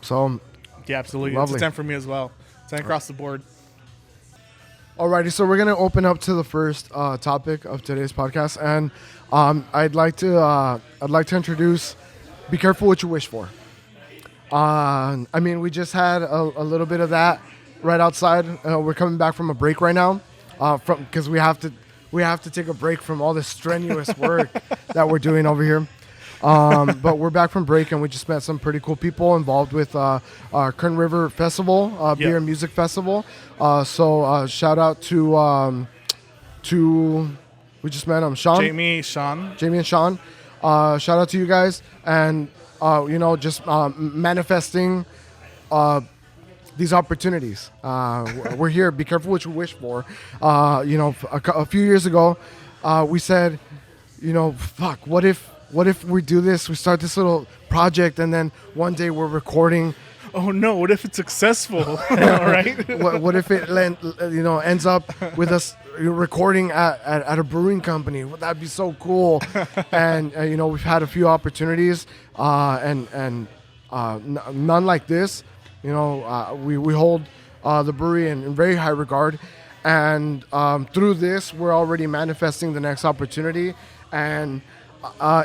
Speaker 1: So.
Speaker 2: Yeah, absolutely.
Speaker 1: Lovely.
Speaker 2: It's a 10 for me as well. 10 across the board.
Speaker 1: Alrighty, so we're gonna open up to the first topic of today's podcast, and I'd like to introduce. Be careful what you wish for. I mean, we just had a little bit of that right outside. We're coming back from a break right now, because we have to take a break from all this strenuous work that we're doing over here. But we're back from break, and we just met some pretty cool people involved with our Kern River Festival, beer and music festival. So shout out to we just met Sean,
Speaker 2: Jamie and
Speaker 1: Sean. Shout out to you guys, and just manifesting these opportunities. We're here. Be careful what you wish for. A few years ago, we said, fuck, what if we do this? We start this little project, and then one day we're recording.
Speaker 2: Oh no! What if it's successful? All right.
Speaker 1: What if it ends up with us recording at a brewing company? Well, that'd be so cool. And we've had a few opportunities, and none like this. We hold the brewery in very high regard, and through this, we're already manifesting the next opportunity. And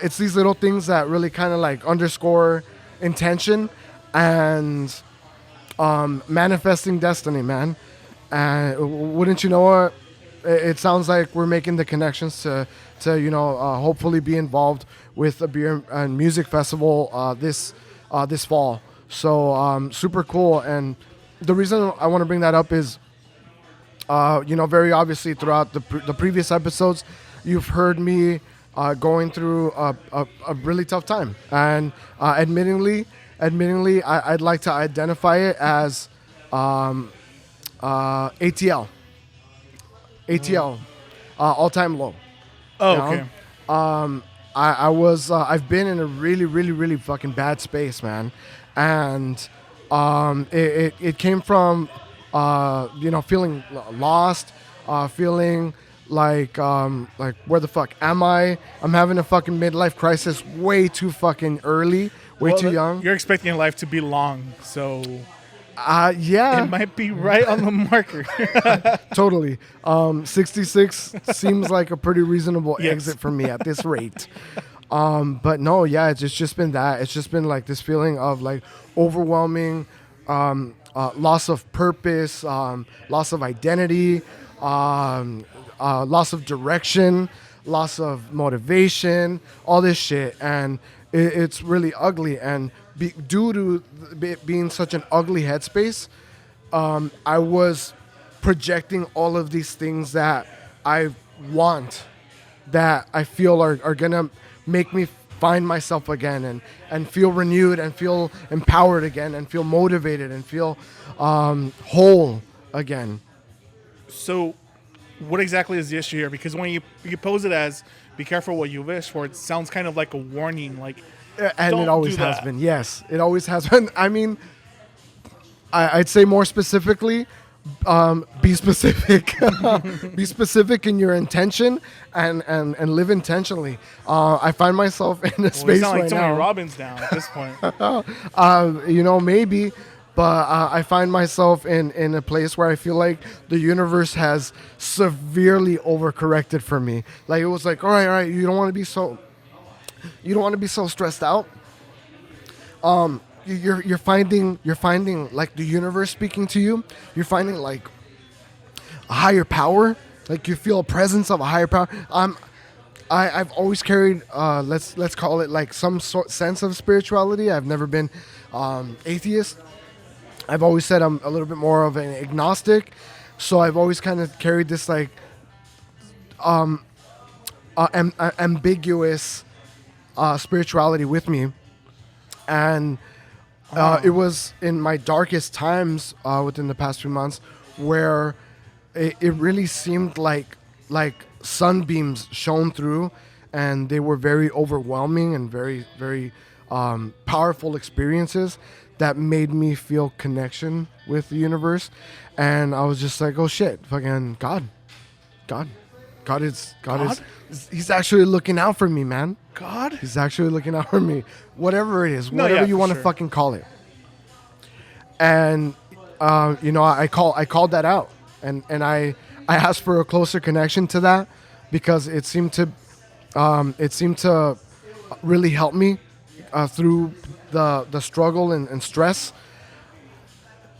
Speaker 1: it's these little things that really kind of like underscore intention and manifesting destiny, man. And wouldn't you know what? It sounds like we're making the connections to hopefully be involved with a beer and music festival this fall. So super cool. And the reason I want to bring that up is, very obviously throughout the previous episodes, you've heard me going through a really tough time, and admittingly, I'd like to identify it as ATL, all-time low.
Speaker 2: Oh, okay.
Speaker 1: I've been in a really, really, really fucking bad space, man, and it came from feeling lost, feeling like where the fuck am I? I'm having a fucking midlife crisis way too fucking early, way too young.
Speaker 2: You're expecting life to be long, so
Speaker 1: yeah,
Speaker 2: it might be right on the marker.
Speaker 1: Totally. 66 seems like a pretty reasonable exit for me at this rate. But no, yeah, it's just been that. It's just been like this feeling of like overwhelming loss of purpose, loss of identity, loss of direction, loss of motivation, all this shit, and it's really ugly. And due to it being such an ugly headspace, I was projecting all of these things that I want, that I feel are gonna make me find myself again and feel renewed and feel empowered again and feel motivated and feel whole again.
Speaker 2: So what exactly is the issue here? Because when you pose it as be careful what you wish for, it sounds kind of like a warning, like,
Speaker 1: and it always has been. Yes, it always has been. I mean, I'd say more specifically, Be specific. Be specific in your intention and live intentionally. I find myself in a
Speaker 2: Well, you
Speaker 1: space
Speaker 2: sound like
Speaker 1: right
Speaker 2: Tony
Speaker 1: now.
Speaker 2: Robbins now at this point.
Speaker 1: Maybe, but I find myself in a place where I feel like the universe has severely overcorrected for me. Like it was like, all right, you don't want to be so stressed out. You're finding like the universe speaking to you. You're finding like a higher power. Like you feel a presence of a higher power. I've always carried let's call it like some sort sense of spirituality. I've never been atheist. I've always said I'm a little bit more of an agnostic. So I've always kind of carried this like ambiguous spirituality with me, and it was in my darkest times within the past few months where it really seemed like sunbeams shone through, and they were very overwhelming and very very powerful experiences that made me feel connection with the universe. And I was just like, oh shit, fucking God is he's actually looking out for me, man.
Speaker 2: God?
Speaker 1: He's actually looking out for me. Whatever it is,
Speaker 2: No,
Speaker 1: whatever
Speaker 2: yeah,
Speaker 1: you
Speaker 2: for
Speaker 1: want to
Speaker 2: sure.
Speaker 1: fucking call it. And I called that out, and I asked for a closer connection to that because it seemed to really help me through the struggle and stress.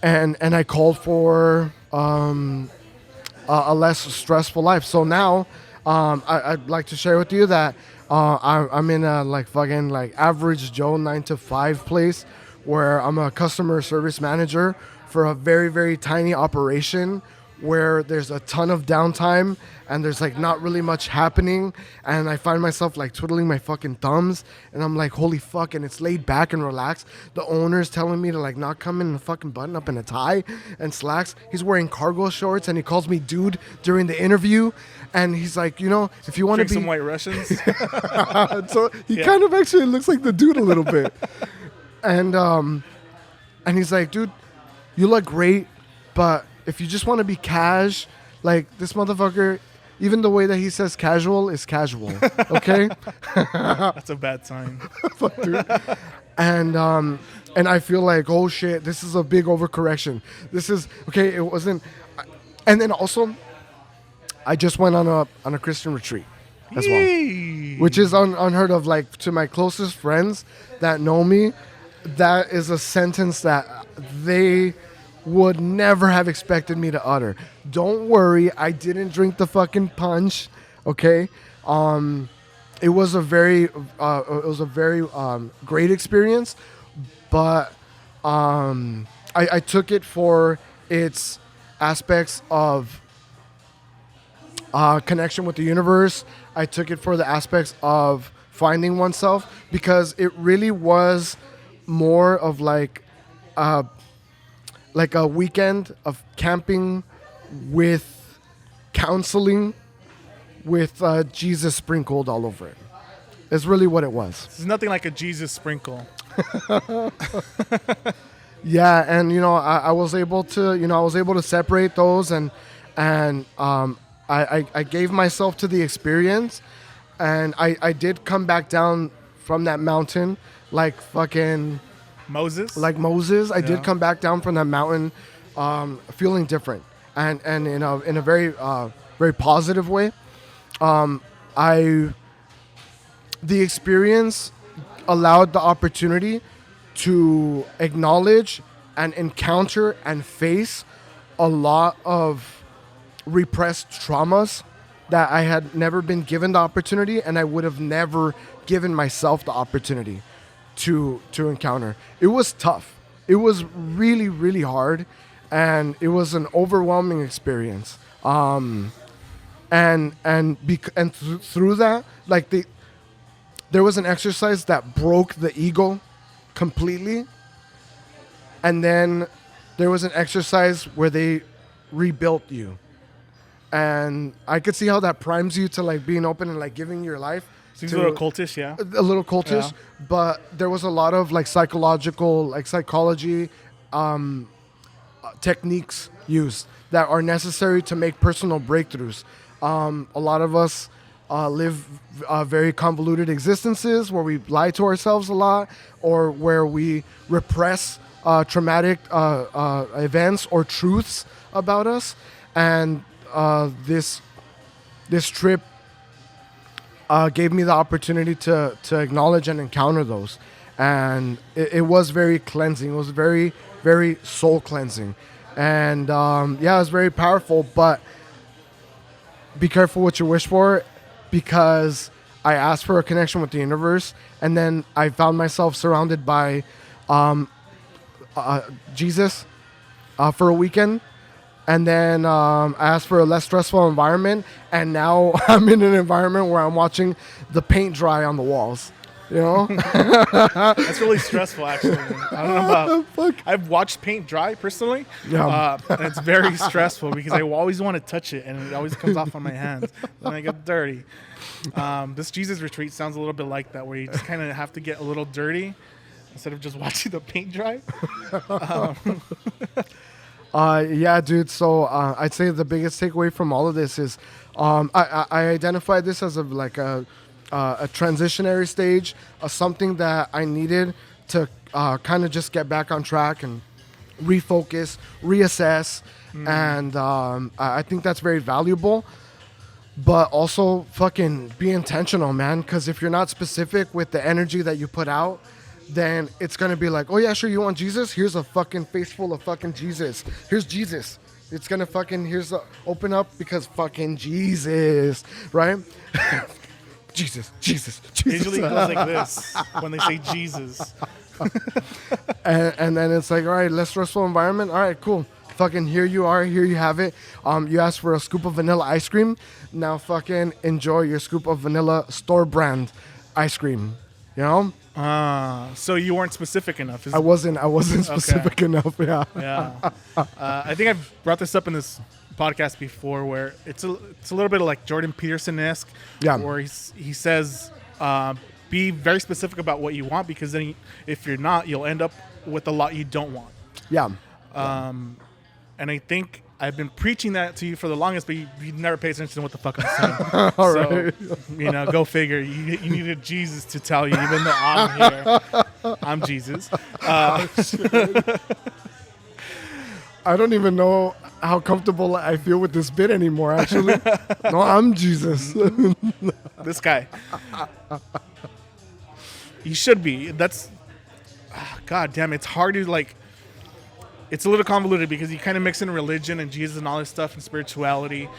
Speaker 1: And I called for a less stressful life. So now I'd like to share with you that I'm in a like fucking like average Joe 9 to 5 place where I'm a customer service manager for a very very tiny operation where there's a ton of downtime and there's like not really much happening, and I find myself like twiddling my fucking thumbs, and I'm like, holy fuck, and it's laid back and relaxed. The owner's telling me to like not come in a fucking button up and a tie and slacks. He's wearing cargo shorts and he calls me dude during the interview, and he's like, if you want to
Speaker 2: Drink
Speaker 1: be
Speaker 2: some White Russians.
Speaker 1: so he
Speaker 2: Yeah.
Speaker 1: kind of actually looks like the dude a little bit. And he's like, dude, you look great, but if you just want to be cash, like this motherfucker, even the way that he says casual is casual, okay?
Speaker 2: That's a bad sign.
Speaker 1: Fuck, dude. And I feel like, oh shit, this is a big overcorrection. This is okay. It wasn't, and then also, I just went on a Christian retreat as well,
Speaker 2: Yee.
Speaker 1: which is unheard of. Like to my closest friends that know me, that is a sentence that they would never have expected me to utter. Don't worry, I didn't drink the fucking punch. Okay, it was a very great experience, but I took it for its aspects of connection with the universe. I took it for the aspects of finding oneself, because it really was more of like a weekend of camping with counseling with Jesus sprinkled all over it. It's really what it was.
Speaker 2: It's nothing like a Jesus sprinkle.
Speaker 1: Yeah, and I was able to separate those, and I gave myself to the experience, and I did come back down from that mountain like fucking
Speaker 2: Moses?
Speaker 1: like Moses. I
Speaker 2: Yeah.
Speaker 1: did come back down from that mountain feeling different, and in a very very positive way. The experience allowed the opportunity to acknowledge and encounter and face a lot of repressed traumas that I had never been given the opportunity, and I would have never given myself the opportunity to encounter. It was tough. It was really, really hard, and it was an overwhelming experience. Through that, like there was an exercise that broke the ego completely, and then there was an exercise where they rebuilt you, and I could see how that primes you to like being open and like giving your life.
Speaker 2: Seems
Speaker 1: to-
Speaker 2: a little cultish, yeah.
Speaker 1: a little cultish,
Speaker 2: Yeah.
Speaker 1: but there was a lot of like psychology techniques used that are necessary to make personal breakthroughs. A lot of us live very convoluted existences where we lie to ourselves a lot, or where we repress traumatic events or truths about us. And this trip gave me the opportunity to acknowledge and encounter those. And it was very cleansing. It was very, very soul cleansing. And yeah, it was very powerful. But be careful what you wish for, because I asked for a connection with the universe, and then I found myself surrounded by Jesus for a weekend. And then I asked for a less stressful environment, and now I'm in an environment where I'm watching the paint dry on the walls. You know?
Speaker 2: That's really stressful, actually. I don't know about. I've watched paint dry personally.
Speaker 1: Yeah.
Speaker 2: And it's very stressful because I always want to touch it, and it always comes off on my hands. Then I get dirty. This Jesus retreat sounds a little bit like that, where you just kind of have to get a little dirty instead of just watching the paint dry.
Speaker 1: Yeah, dude. So I'd say the biggest takeaway from all of this is I identified this as a transitionary stage, something that I needed to kind of just get back on track and refocus, reassess. And I think that's very valuable. But also fucking be intentional, man. Because if you're not specific with the energy that you put out, then it's going to be like, oh yeah, sure, you want Jesus? Here's a fucking face full of fucking Jesus. Here's Jesus. It's going to fucking, open up because fucking Jesus, right? Jesus.
Speaker 2: Usually it goes like this when they say Jesus.
Speaker 1: and then it's like, all right, less stressful environment. All right, cool. Fucking here you are. Here you have it. You asked for a scoop of vanilla ice cream. Now fucking enjoy your scoop of vanilla store brand ice cream. You know?
Speaker 2: So you weren't specific enough.
Speaker 1: I wasn't specific enough. Yeah.
Speaker 2: Yeah. I think I've brought this up in this podcast before, where it's a little bit like Jordan Peterson-esque.
Speaker 1: Yeah.
Speaker 2: Where he says, be very specific about what you want, because then if you're not, you'll end up with a lot you don't want.
Speaker 1: Yeah.
Speaker 2: And I think I've been preaching that to you for the longest, but you never pay attention to what the fuck I'm saying.
Speaker 1: All
Speaker 2: so,
Speaker 1: right.
Speaker 2: Go figure. You needed Jesus to tell you, even though I'm here. I'm Jesus.
Speaker 1: I don't even know how comfortable I feel with this bit anymore, actually. No, I'm Jesus.
Speaker 2: This guy. You should be. That's... God damn, it's hard to, like... It's a little convoluted because you kind of mix in religion and Jesus and all this stuff and spirituality.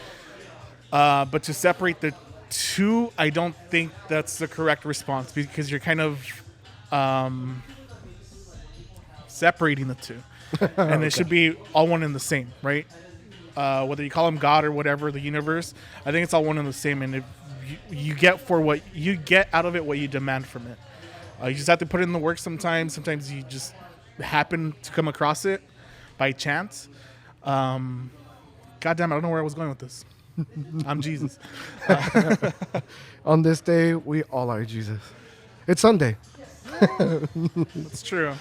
Speaker 2: But to separate the two, I don't think that's the correct response, because you're kind of separating the two. And
Speaker 1: Okay.
Speaker 2: It should be all one and the same, right? Whether you call him God or whatever, the universe, I think it's all one and the same. And if you get for what you get out of it, what you demand from it. You just have to put in the work sometimes. Sometimes you just happen to come across it by chance. God damn, I don't know where I was going with this. I'm Jesus.
Speaker 1: On this day, we all are Jesus. It's Sunday.
Speaker 2: It's true.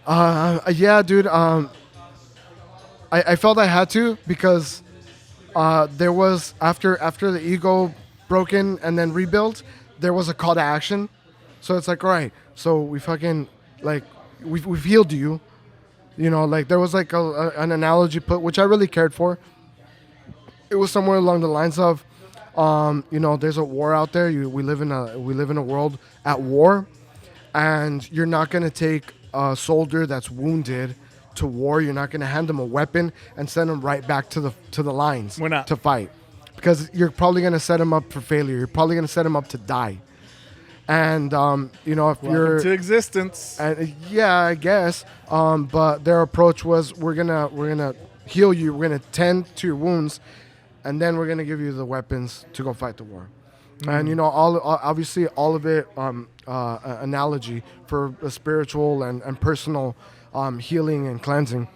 Speaker 1: Yeah, dude. I felt I had to, because there was after the ego broken and then rebuilt, there was a call to action. So it's like, all right, so we fucking like we've healed you. You know, like there was like an analogy put, which I really cared for. It was somewhere along the lines of, there's a war out there. We live in a world at war, and you're not gonna take a soldier that's wounded to war. You're not gonna hand them a weapon and send them right back to the lines.
Speaker 2: Why not?
Speaker 1: To fight, because you're probably gonna set them up for failure. You're probably gonna set them up to die. And if you're
Speaker 2: to existence,
Speaker 1: yeah, I guess. But their approach was, we're gonna heal you. We're gonna tend to your wounds, and then we're gonna give you the weapons to go fight the war. And obviously all of it analogy for a spiritual and personal healing and cleansing.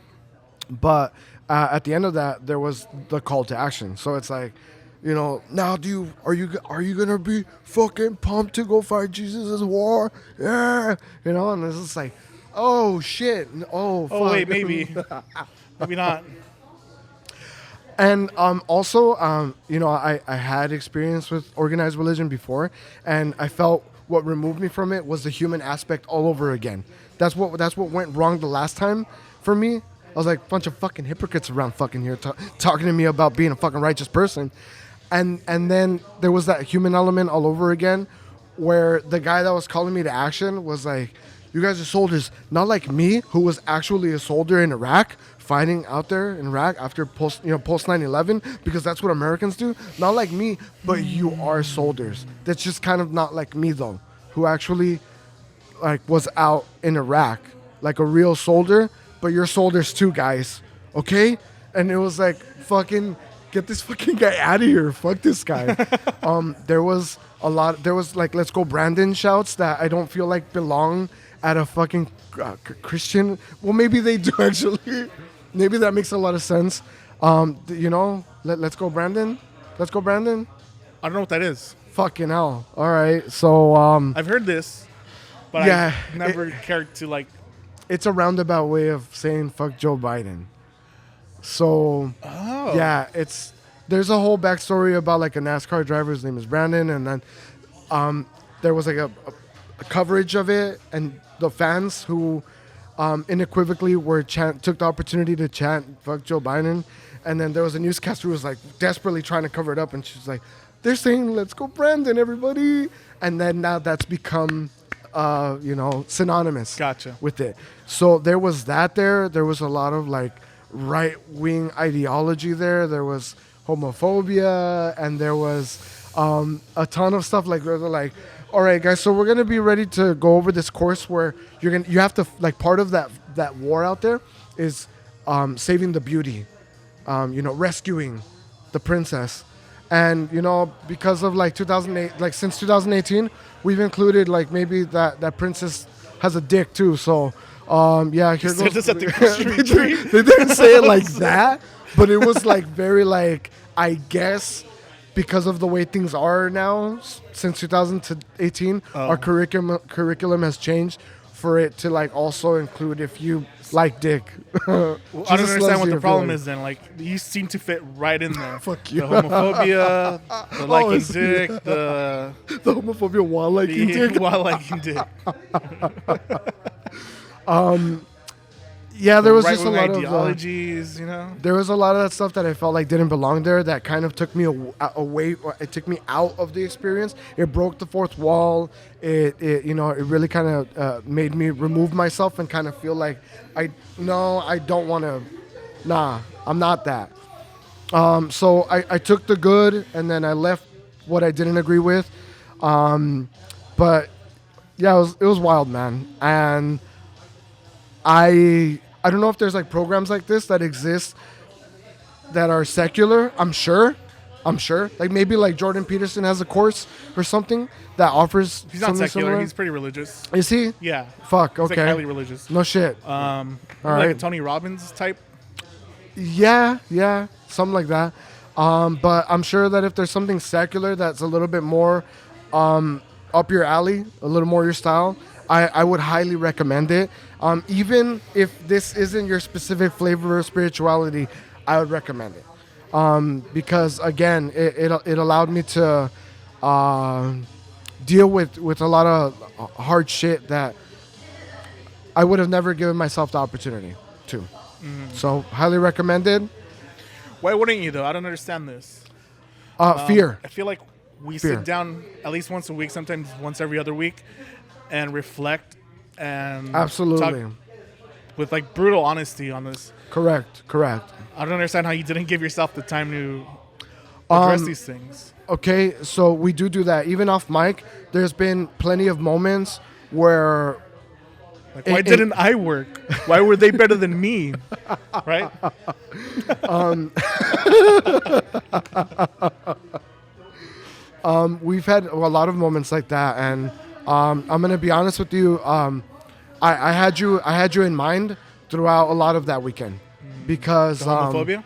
Speaker 1: But at the end of that, there was the call to action. So it's like, now are you gonna be fucking pumped to go fight Jesus' war? Yeah, and this is like, oh shit, oh fuck.
Speaker 2: wait, maybe. Maybe not.
Speaker 1: And also, I had experience with organized religion before, and I felt what removed me from it was the human aspect all over again. That's what went wrong the last time for me. I was like, bunch of fucking hypocrites around fucking here talking to me about being a fucking righteous person, and then there was that human element all over again, where the guy that was calling me to action was like, "You guys are soldiers, not like me, who was actually a soldier in Iraq." Fighting out there in Iraq after post 9/11, because that's what Americans do. Not like me, but you are soldiers. That's just kind of not like me though, who actually like was out in Iraq like a real soldier. But you're soldiers too, guys. Okay? And it was like, fucking get this fucking guy out of here. Fuck this guy. There was like, let's go Brandon shouts that I don't feel like belong at a fucking Christian. Well, maybe they do actually. Maybe that makes a lot of sense. Let's go Brandon. Let's go Brandon.
Speaker 2: I don't know what that is.
Speaker 1: Fucking hell. All right. So
Speaker 2: I've heard this, but
Speaker 1: yeah,
Speaker 2: I've never cared to like.
Speaker 1: it's a roundabout way of saying fuck Joe Biden. So yeah, there's a whole backstory about like a NASCAR driver. His name is Brandon, and then there was like a coverage of it, and the fans who unequivocally took the opportunity to chant fuck Joe Biden, and then there was a newscaster who was like desperately trying to cover it up, and she's like, they're saying let's go Brandon, everybody, and then now that's become synonymous
Speaker 2: Gotcha.
Speaker 1: with it. So there was that. There was a lot of like right-wing ideology there was homophobia, and there was a ton of stuff like they're like, all right, guys, so we're gonna be ready to go over this course where you have to, like, part of that war out there is saving the beauty, rescuing the princess, and because of like 2008, like since 2018, we've included like maybe that princess has a dick too. So here goes.
Speaker 2: This at the Christmas tree.
Speaker 1: They didn't say it like that, but it was like very like, I guess, because of the way things are now since 2018, our curriculum has changed for it to like also include if you like dick.
Speaker 2: Well, I don't understand what the problem is then. Like, you seem to fit right in there.
Speaker 1: Fuck you.
Speaker 2: The homophobia, the liking dick,
Speaker 1: the homophobia while liking dick.
Speaker 2: while liking dick.
Speaker 1: Yeah, there was just a lot
Speaker 2: ideologies,
Speaker 1: There was a lot of that stuff that I felt like didn't belong there. That kind of took me away. It took me out of the experience. It broke the fourth wall. It really kind of made me remove myself and kind of feel like I don't want to. Nah, I'm not that. So I took the good and then I left what I didn't agree with. But yeah, it was wild, man. And I don't know if there's like programs like this that exist that are secular. I'm sure. Like maybe like Jordan Peterson has a course or something that offers.
Speaker 2: He's not secular.
Speaker 1: Similar.
Speaker 2: He's pretty religious.
Speaker 1: Is he?
Speaker 2: Yeah.
Speaker 1: Fuck.
Speaker 2: He's
Speaker 1: Okay.
Speaker 2: like highly religious.
Speaker 1: No shit.
Speaker 2: All
Speaker 1: right.
Speaker 2: Like a Tony Robbins type.
Speaker 1: Yeah, something like that. But I'm sure that if there's something secular that's a little bit more up your alley, a little more your style, I would highly recommend it. Even if this isn't your specific flavor of spirituality, I would recommend it. Because again, it allowed me to deal with a lot of hard shit that I would have never given myself the opportunity to. So highly recommended.
Speaker 2: Why wouldn't you though? I don't understand this.
Speaker 1: Fear.
Speaker 2: I feel like we
Speaker 1: Fear.
Speaker 2: sit down at least once a week, sometimes once every other week, and reflect and
Speaker 1: Absolutely.
Speaker 2: talk with like brutal honesty on this.
Speaker 1: Correct.
Speaker 2: I don't understand how you didn't give yourself the time to address these things.
Speaker 1: Okay, so we do that. Even off mic, there's been plenty of moments where...
Speaker 2: Like, why didn't I work? Why were they better than me? Right?
Speaker 1: We've had a lot of moments like that, and I'm gonna be honest with you. I had you in mind throughout a lot of that weekend because
Speaker 2: The homophobia?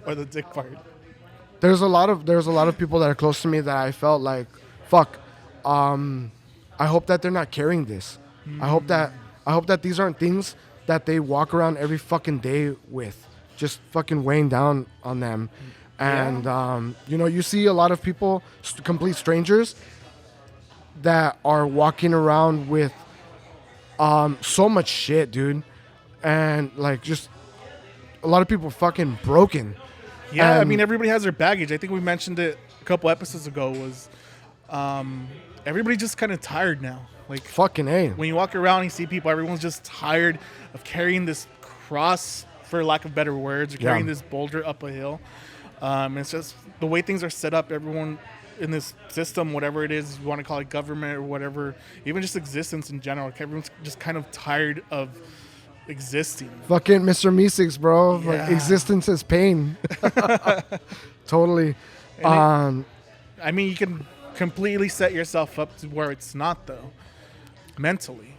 Speaker 2: Or the dick part?
Speaker 1: there's a lot of people that are close to me that I felt like, fuck. I hope that they're not carrying this. I hope that these aren't things that they walk around every fucking day with, just fucking weighing down on them. And, you know, you see a lot of people, complete strangers, that are walking around with so much shit, dude. And, like, just a lot of people fucking broken.
Speaker 2: Yeah, I
Speaker 1: And-
Speaker 2: mean, everybody has their baggage. I think we mentioned it a couple episodes ago. Was everybody just kind of tired now? Like,
Speaker 1: Fucking A.
Speaker 2: when you walk around and you see people, everyone's just tired of carrying this cross, for lack of better words, or carrying this boulder up a hill. It's just the way things are set up. Everyone in this system, whatever it is, you want to call it government or whatever, even just existence in general, everyone's just kind of tired of existing.
Speaker 1: Fucking Mr. Meeseeks, bro. Like,
Speaker 2: Yeah.
Speaker 1: existence is pain. Totally.
Speaker 2: I mean, you can completely set yourself up to where it's not, though, mentally.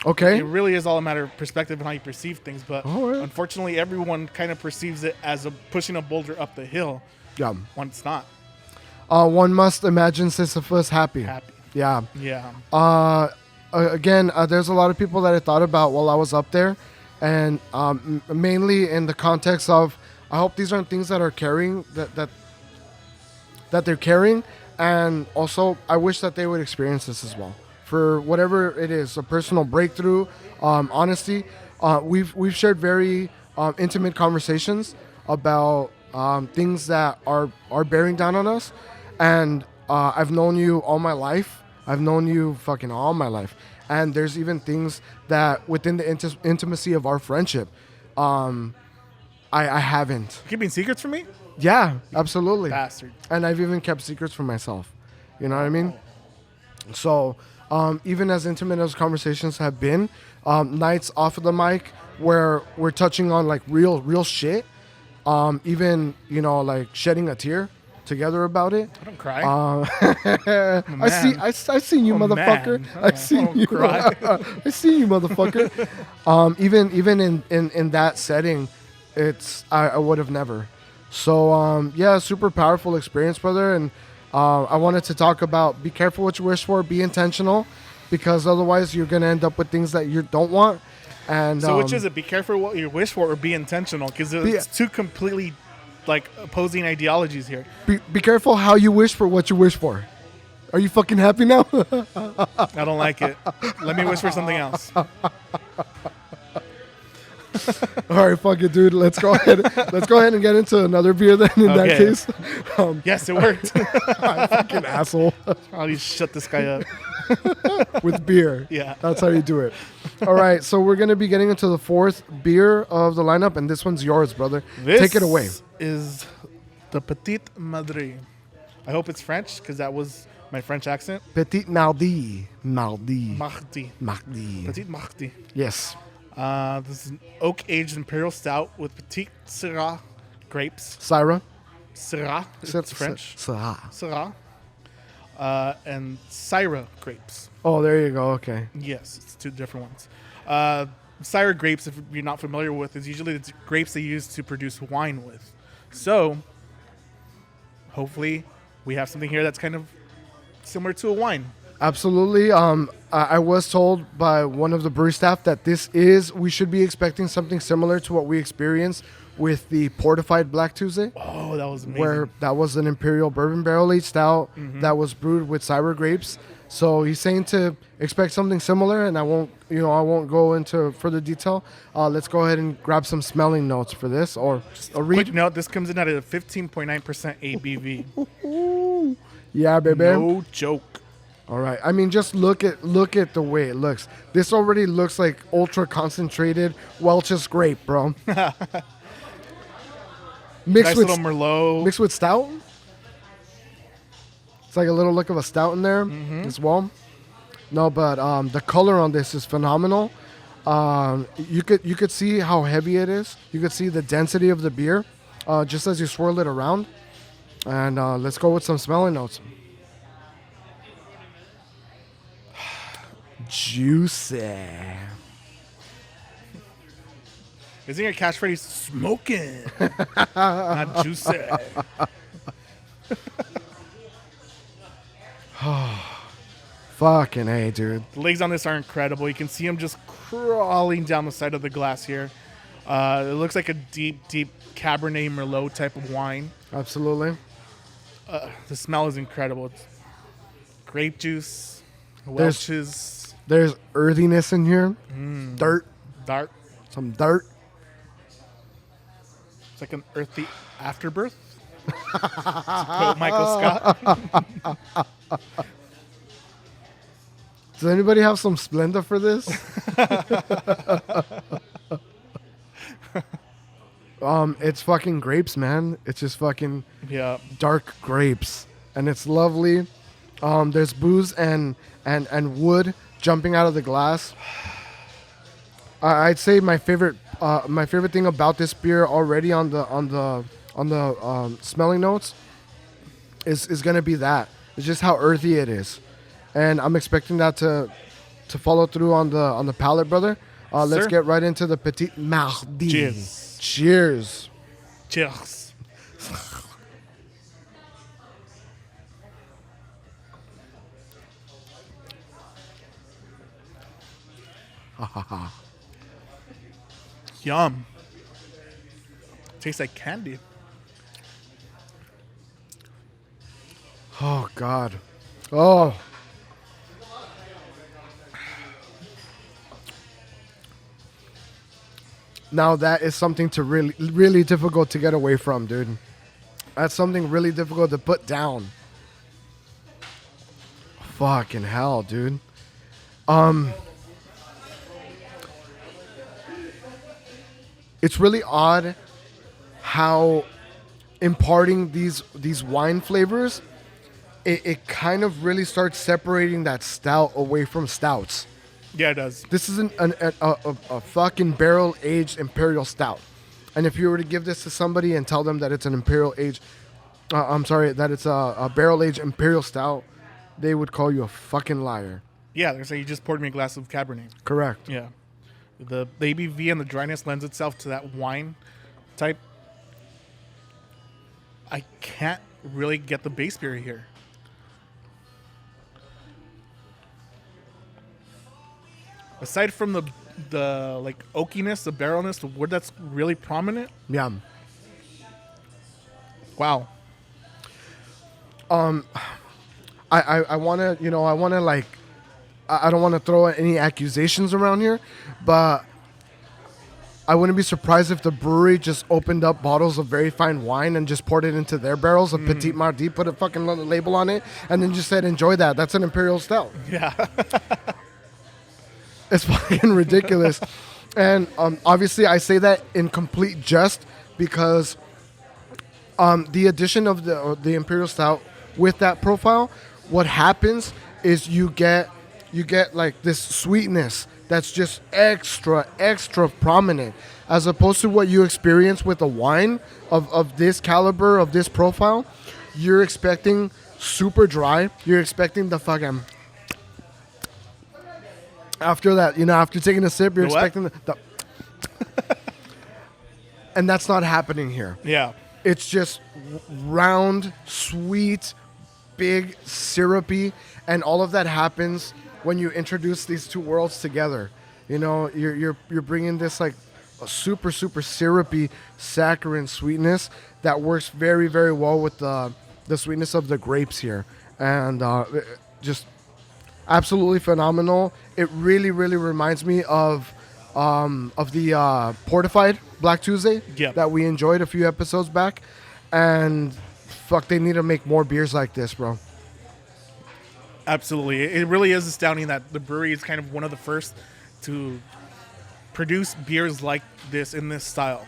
Speaker 1: Okay.
Speaker 2: It really is all a matter of perspective and how you perceive things. But
Speaker 1: All right.
Speaker 2: unfortunately, everyone kind of perceives it as pushing a boulder up the hill
Speaker 1: Yeah.
Speaker 2: when it's not.
Speaker 1: One must imagine Sisyphus happy.
Speaker 2: Happy.
Speaker 1: Yeah.
Speaker 2: Yeah.
Speaker 1: Again, there's a lot of people that I thought about while I was up there, and mainly in the context of, I hope these aren't things that are carrying that they're carrying, and also I wish that they would experience this as well, for whatever it is, a personal breakthrough, honesty. We've shared very intimate conversations about things that are bearing down on us, and I've known you all my life. I've known you fucking all my life. And there's even things that within the intimacy of our friendship, I haven't.
Speaker 2: Keeping secrets from me?
Speaker 1: Yeah, absolutely.
Speaker 2: Bastard.
Speaker 1: And I've even kept secrets from myself. You know what I mean? So even as intimate as conversations have been, nights off of the mic where we're touching on like real shit, even, you know, like shedding a tear together about it.
Speaker 2: I don't cry.
Speaker 1: I seen you,
Speaker 2: I'm a
Speaker 1: motherfucker.
Speaker 2: man.
Speaker 1: I seen
Speaker 2: don't
Speaker 1: you.
Speaker 2: cry.
Speaker 1: I seen you, motherfucker. Even in that setting, I would have never. So yeah, super powerful experience, brother. And I wanted to talk about, be careful what you wish for, be intentional, because otherwise you're gonna end up with things that you don't want. And
Speaker 2: So which is it? Be careful what you wish for, or be intentional? Because it's two completely like opposing ideologies here.
Speaker 1: Be careful how you wish for what you wish for. Are you fucking happy now?
Speaker 2: I don't like it. Let me wish for something else.
Speaker 1: All right, fuck it, dude. Let's go ahead. Let's go ahead and get into another beer then. In that
Speaker 2: Okay.
Speaker 1: case,
Speaker 2: Yes, it worked.
Speaker 1: fucking asshole
Speaker 2: I'll just shut this guy up.
Speaker 1: with beer.
Speaker 2: Yeah.
Speaker 1: That's how you do it. All right, so we're gonna be getting into the fourth beer of the lineup, and this one's yours, brother. Take it away.
Speaker 2: This is the Petite Madre. I hope it's French, because that was my French accent.
Speaker 1: Petit Mardi.
Speaker 2: Mardi.
Speaker 1: Mardi.
Speaker 2: Petite Mardi.
Speaker 1: Yes.
Speaker 2: This is an oak-aged imperial stout with Petite Syrah grapes.
Speaker 1: Syrah.
Speaker 2: Syrah, it's French.
Speaker 1: Syrah.
Speaker 2: Syrah. And Syrah grapes.
Speaker 1: Oh, there you go. Okay.
Speaker 2: Yes, it's two different ones. Syrah grapes, if you're not familiar with, is usually the grapes they use to produce wine with. So, hopefully, we have something here that's kind of similar to a wine.
Speaker 1: Absolutely. I was told by one of the brewery staff that we should be expecting something similar to what we experienced with the Portified Black Tuesday,
Speaker 2: Oh, that was amazing.
Speaker 1: where that was an imperial bourbon barrel aged stout that was brewed with Syrah grapes. So he's saying to expect something similar, and I won't go into further detail. Let's go ahead and grab some smelling notes for this, or a read.
Speaker 2: Quick note, this comes in at a 15.9% ABV.
Speaker 1: Yeah, baby.
Speaker 2: No joke.
Speaker 1: All right. I mean, just look at the way it looks. This already looks like ultra concentrated Welch's grape, bro.
Speaker 2: Nice little Merlot.
Speaker 1: mixed with stout. It's like a little look of a stout in there as well. No, but the color on this is phenomenal. You could see how heavy it is. You could see the density of the beer just as you swirl it around. And let's go with some smelling notes. Juicy.
Speaker 2: Isn't your catchphrase smoking? Not juicy.
Speaker 1: Fucking A, dude.
Speaker 2: The legs on this are incredible. You can see them just crawling down the side of the glass here. It looks like a deep, deep Cabernet Merlot type of wine.
Speaker 1: Absolutely.
Speaker 2: The smell is incredible. It's grape juice, Welch's.
Speaker 1: There's earthiness in here. Dirt.
Speaker 2: Dark.
Speaker 1: Some dirt.
Speaker 2: It's like an earthy afterbirth. To quote Michael Scott.
Speaker 1: Does anybody have some Splenda for this? It's fucking grapes, man. It's just fucking dark grapes, and it's lovely. There's booze and wood jumping out of the glass. I'd say my favorite thing about this beer already on the smelling notes is gonna be that. It's just how earthy it is, and I'm expecting that to follow through on the palate, brother. Let's get right into the Petit Mardi.
Speaker 2: Cheers.
Speaker 1: Cheers.
Speaker 2: Cheers. Yum. Tastes like candy.
Speaker 1: Oh God. Oh. Now that is something to really difficult to get away from, dude. That's something really difficult to put down. Fucking hell, dude. It's really odd how imparting these wine flavors, it kind of really starts separating that stout away from stouts.
Speaker 2: Yeah, it does.
Speaker 1: This is a fucking barrel-aged imperial stout. And if you were to give this to somebody and tell them that it's an that it's a barrel-aged imperial stout, they would call you a fucking liar.
Speaker 2: Yeah, they're saying you just poured me a glass of Cabernet.
Speaker 1: Correct.
Speaker 2: Yeah. The ABV and the dryness lends itself to that wine type. I can't really get the base beer here. Aside from the like oakiness, the barrelness, the wood that's really prominent.
Speaker 1: Yeah.
Speaker 2: Wow.
Speaker 1: I want to like, I don't want to throw any accusations around here, but I wouldn't be surprised if the brewery just opened up bottles of very fine wine and just poured it into their barrels of Petit Mardi, put a fucking label on it, and then just said, enjoy that. That's an imperial stout.
Speaker 2: Yeah.
Speaker 1: It's fucking ridiculous. And obviously I say that in complete jest because the addition of the imperial stout with that profile, what happens is you get like this sweetness that's just extra prominent, as opposed to what you experience with a wine of this caliber, of this profile. You're expecting super dry. You're expecting the fucking, after that, after taking a sip, you're expecting the and that's not happening here.
Speaker 2: Yeah.
Speaker 1: It's just round, sweet, big, syrupy, and all of that happens when you introduce these two worlds together. You're bringing this like a super syrupy saccharine sweetness that works very, very well with the sweetness of the grapes here, and just absolutely phenomenal. It really reminds me of the Portified Black Tuesday that we enjoyed a few episodes back, and fuck, they need to make more beers like this, bro.
Speaker 2: Absolutely. It really is astounding that the brewery is kind of one of the first to produce beers like this in this style.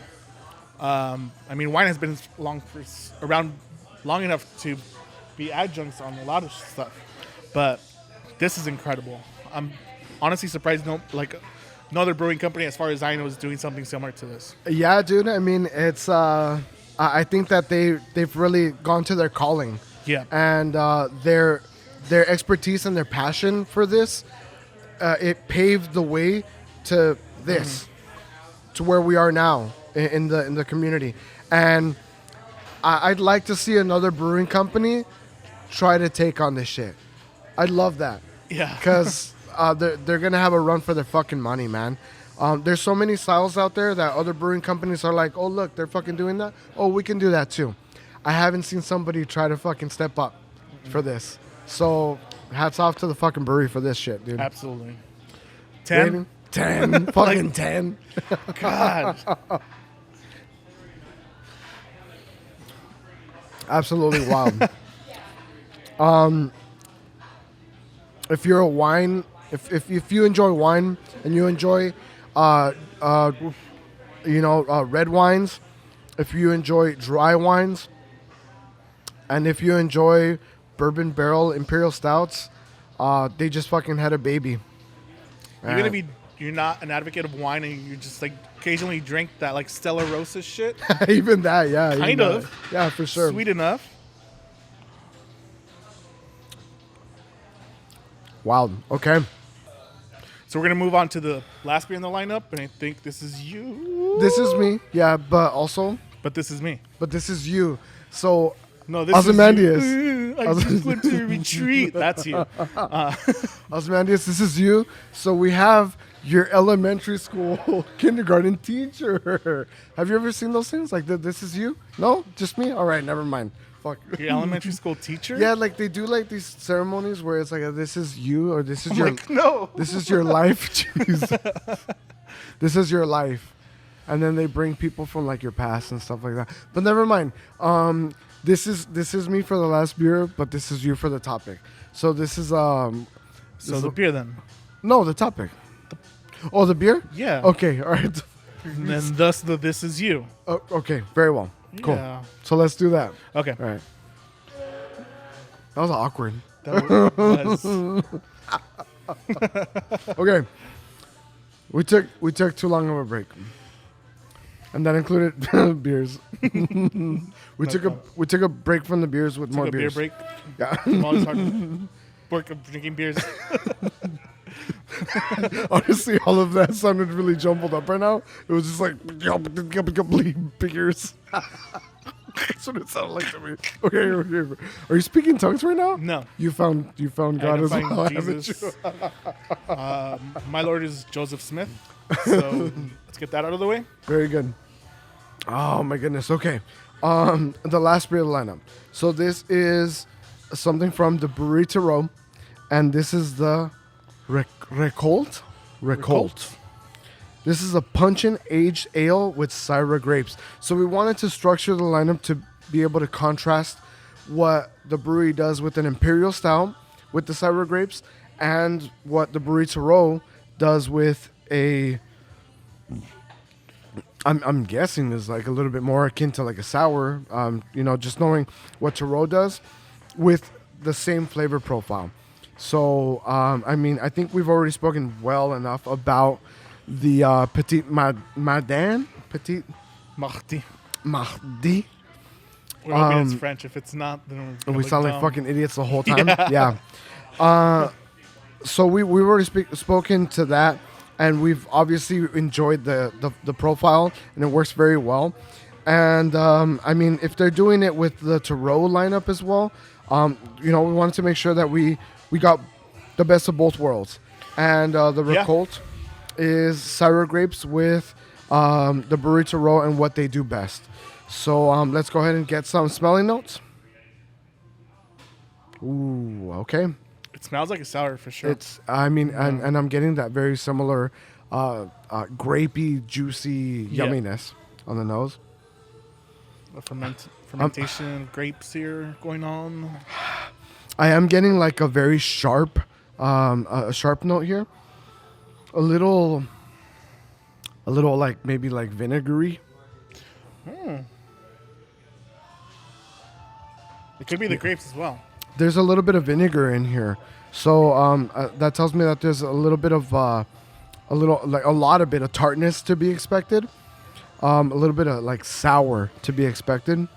Speaker 2: I mean, wine has been around long enough to be adjuncts on a lot of stuff, but this is incredible. I'm honestly surprised no other brewing company, as far as I know, is doing something similar to this.
Speaker 1: Yeah, dude. I mean, it's I think that they've really gone to their calling.
Speaker 2: Yeah.
Speaker 1: And their expertise and their passion for this, it paved the way to this, to where we are now in the community. And I'd like to see another brewing company try to take on this shit. I'd love that.
Speaker 2: Yeah.
Speaker 1: because they're gonna have a run for their fucking money, man. There's so many styles out there that other brewing companies are like, oh look, they're fucking doing that. Oh, we can do that too. I haven't seen somebody try to fucking step up for this. So hats off to the fucking brewery for this shit, dude.
Speaker 2: Absolutely. 10?
Speaker 1: Rating? 10. Fucking 10.
Speaker 2: God.
Speaker 1: Absolutely wild. If you're a wine, if you enjoy wine and you enjoy, red wines, if you enjoy dry wines, and if you enjoy bourbon barrel imperial stouts, they just fucking had a baby.
Speaker 2: Even if you're not an advocate of wine and you just like occasionally drink that like Stella Rosa shit,
Speaker 1: even that, yeah,
Speaker 2: kind
Speaker 1: even
Speaker 2: of,
Speaker 1: that. Yeah, for sure.
Speaker 2: sweet enough.
Speaker 1: Wild. Okay.
Speaker 2: So we're gonna move on to the last beer in the lineup, and I think this is you.
Speaker 1: This is me. Yeah, but
Speaker 2: This is me.
Speaker 1: this is you. So
Speaker 2: No, this
Speaker 1: Ozymandias.
Speaker 2: is you. I just went to retreat. That's you.
Speaker 1: Ozymandias, this is you. So we have your elementary school kindergarten teacher. Have you ever seen those things? Like this is you? No? Just me? All right, never mind. Fuck.
Speaker 2: Your elementary school teacher?
Speaker 1: Yeah, like they do like these ceremonies where it's like this is you or this is
Speaker 2: I'm
Speaker 1: your
Speaker 2: like, no.
Speaker 1: this is your life. Jeez. This is your life. And then they bring people from like your past and stuff like that. But never mind. This is me for the last beer, but this is you for the topic. So this is
Speaker 2: So the beer then.
Speaker 1: no, the topic. Oh, the beer?
Speaker 2: Yeah.
Speaker 1: Okay, all right.
Speaker 2: And then thus the this is you.
Speaker 1: Okay, very well. Cool.
Speaker 2: Yeah.
Speaker 1: So let's do that.
Speaker 2: Okay.
Speaker 1: All right. That was awkward.
Speaker 2: That was
Speaker 1: Okay. We took too long of a break. And that included beers. we took a break from the beers with more
Speaker 2: a beer
Speaker 1: beers.
Speaker 2: break.
Speaker 1: Yeah.
Speaker 2: I'm always hard work of drinking beers.
Speaker 1: Honestly, all of that sounded really jumbled up right now. It was just like beers. That's what it sounded like to me. Okay. Are you speaking tongues right now?
Speaker 2: No.
Speaker 1: You found God as
Speaker 2: Identifying
Speaker 1: well, haven't
Speaker 2: Jesus.
Speaker 1: you?
Speaker 2: My Lord is Joseph Smith. So let's get that out of the way.
Speaker 1: Very good. Oh my goodness. Okay. The last beer of the lineup. So this is something from the Brewery to Rome, and this is the Recolt. This is a puncheon aged ale with Syrah grapes. So we wanted to structure the lineup to be able to contrast what the brewery does with an imperial stout with the Syrah grapes and what the Brewery to Rome does with a I'm guessing is like a little bit more akin to like a sour, just knowing what Tarot does with the same flavor profile. So, I think we've already spoken well enough about the Petit Mardi.
Speaker 2: Mardi.
Speaker 1: Um,
Speaker 2: We're hoping it's French. If it's not, then
Speaker 1: We sound like fucking idiots the whole time. Yeah. So we've already spoken to that. And we've obviously enjoyed the profile, and it works very well. And if they're doing it with the Tarot lineup as well, we wanted to make sure that we got the best of both worlds. And the Recolt is Syrah grapes with the Brewery Tarot and what they do best. So let's go ahead and get some smelling notes. Ooh, okay.
Speaker 2: It smells like a sour for sure.
Speaker 1: And I'm getting that very similar grapey, juicy yumminess on the nose.
Speaker 2: A fermentation of grapes here going on.
Speaker 1: I am getting like a very sharp, a sharp note here. A little like maybe like vinegary.
Speaker 2: It could be the grapes as well.
Speaker 1: There's a little bit of vinegar in here, so that tells me that there's a little bit of a lot of bit of tartness to be expected. A little bit of like sour to be expected.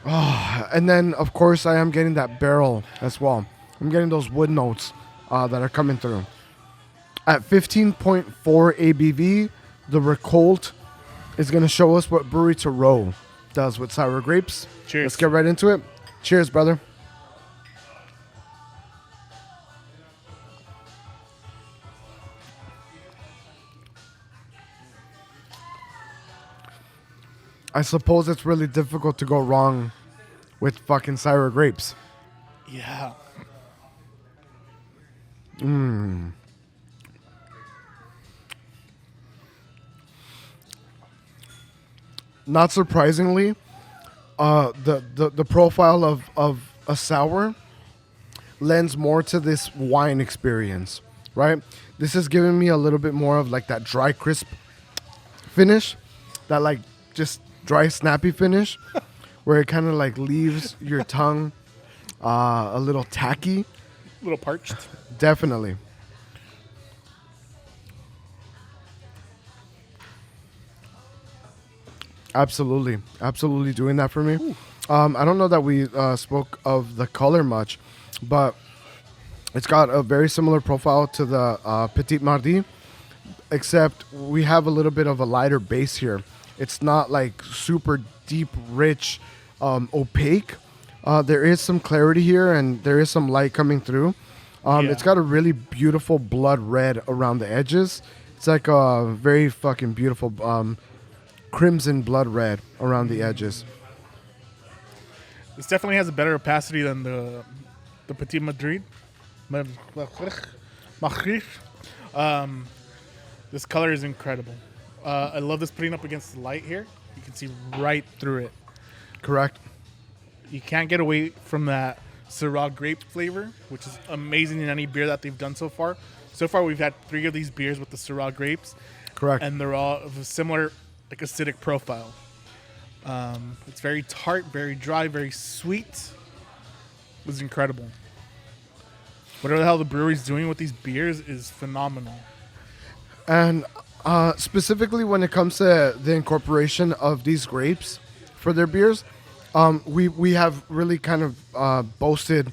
Speaker 1: Oh, and then of course I am getting that barrel as well. I'm getting those wood notes that are coming through. At 15.4 ABV, the Recolt is going to show us what Brewery to Row does with sour grapes.
Speaker 2: Cheers.
Speaker 1: Let's get right into it. Cheers, brother. I suppose it's really difficult to go wrong with fucking sour grapes.
Speaker 2: Yeah.
Speaker 1: Not surprisingly, the profile of a sour lends more to this wine experience, right? This is giving me a little bit more of like that dry, crisp finish, that like just dry, snappy finish, where it kind of like leaves your tongue a little tacky.
Speaker 2: A little parched.
Speaker 1: Definitely. Absolutely doing that for me. I don't know that we spoke of the color much, but it's got a very similar profile to the Petit Mardi, except we have a little bit of a lighter base here. It's not like super deep, rich, opaque. There is some clarity here, and there is some light coming through.
Speaker 2: Yeah.
Speaker 1: It's got a really beautiful blood red around the edges. It's like a very fucking beautiful crimson blood red around the edges.
Speaker 2: This definitely has a better opacity than the Petit Madrid. This color is incredible. I love this putting up against the light here. You can see right through it.
Speaker 1: Correct.
Speaker 2: You can't get away from that Syrah grape flavor, which is amazing in any beer that they've done so far. So far, we've had 3 of these beers with the Syrah grapes.
Speaker 1: Correct.
Speaker 2: And they're all of a similar like acidic profile. It's very tart, very dry, very sweet. It was incredible. Whatever the hell the brewery's doing with these beers is phenomenal.
Speaker 1: And specifically when it comes to the incorporation of these grapes for their beers, we have really kind of boasted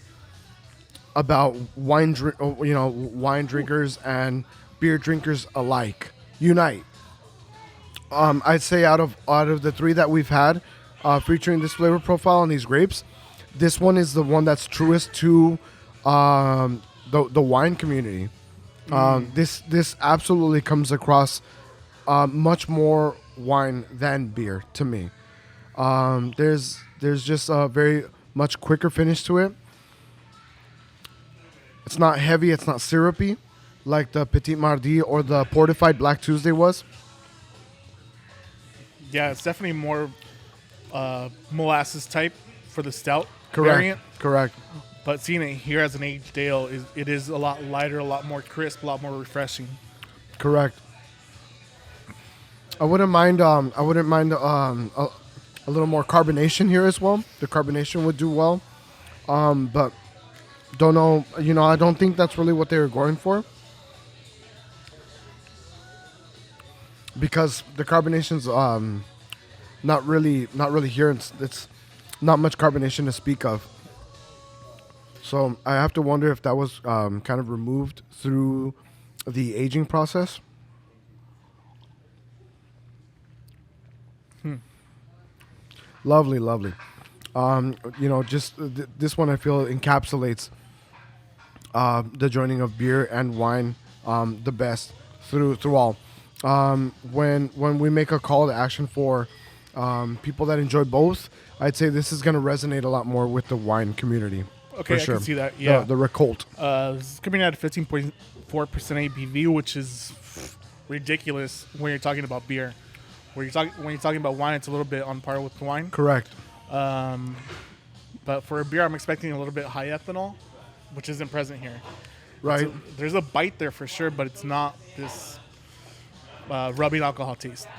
Speaker 1: about wine drinkers and beer drinkers alike unite. I'd say out of the 3 that we've had featuring this flavor profile on these grapes, this one is the one that's truest to the wine community. This absolutely comes across much more wine than beer to me. There's just a very much quicker finish to it. It's not heavy. It's not syrupy like the Petit Mardi or the Fortified Black Tuesday was.
Speaker 2: Yeah, it's definitely more molasses type for the stout
Speaker 1: Correct.
Speaker 2: variant.
Speaker 1: Correct.
Speaker 2: But seeing it here as an aged ale, it is a lot lighter, a lot more crisp, a lot more refreshing.
Speaker 1: Correct. I wouldn't mind a little more carbonation here as well. The carbonation would do well. But don't know, I don't think that's really what they were going for. Because the carbonation's not really here. It's not much carbonation to speak of. So I have to wonder if that was kind of removed through the aging process. Lovely. This one I feel encapsulates the joining of beer and wine the best through all. When we make a call to action for people that enjoy both, I'd say this is going to resonate a lot more with the wine community.
Speaker 2: Okay,
Speaker 1: for sure.
Speaker 2: I can see that. Yeah,
Speaker 1: the Recolt.
Speaker 2: this is coming out at 15.4% ABV, which is ridiculous when you're talking about beer. When you're talking about wine, it's a little bit on par with wine.
Speaker 1: Correct.
Speaker 2: But for a beer, I'm expecting a little bit high ethanol, which isn't present here.
Speaker 1: Right.
Speaker 2: There's a bite there for sure, but it's not this rubbing alcohol taste.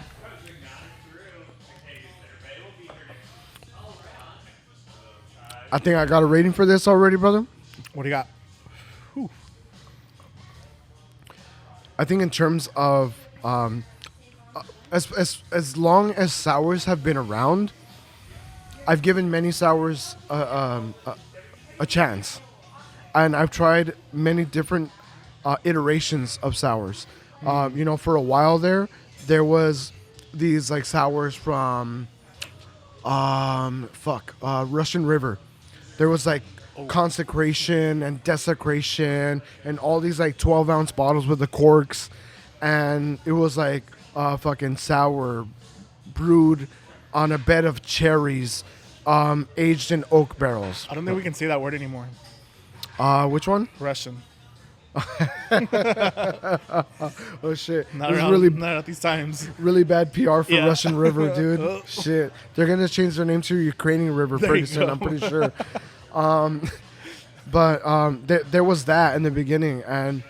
Speaker 1: I think I got a rating for this already, brother.
Speaker 2: What do you got?
Speaker 1: I think in terms of as long as sours have been around, I've given many sours a chance, and I've tried many different iterations of sours. For a while there was these like sours from Russian River. There was like consecration and desecration and all these like 12-ounce bottles with the corks, and it was like fucking sour brewed on a bed of cherries, aged in oak barrels.
Speaker 2: I don't think we can say that word anymore.
Speaker 1: Which one?
Speaker 2: Russian.
Speaker 1: Oh shit!
Speaker 2: Not
Speaker 1: This is
Speaker 2: around, not at these times.
Speaker 1: really bad PR for
Speaker 2: Yeah.
Speaker 1: Russian River, dude. Shit, they're gonna change their name to Ukrainian River
Speaker 2: There
Speaker 1: pretty
Speaker 2: you
Speaker 1: soon.
Speaker 2: go.
Speaker 1: I'm pretty sure. There was that in the beginning, and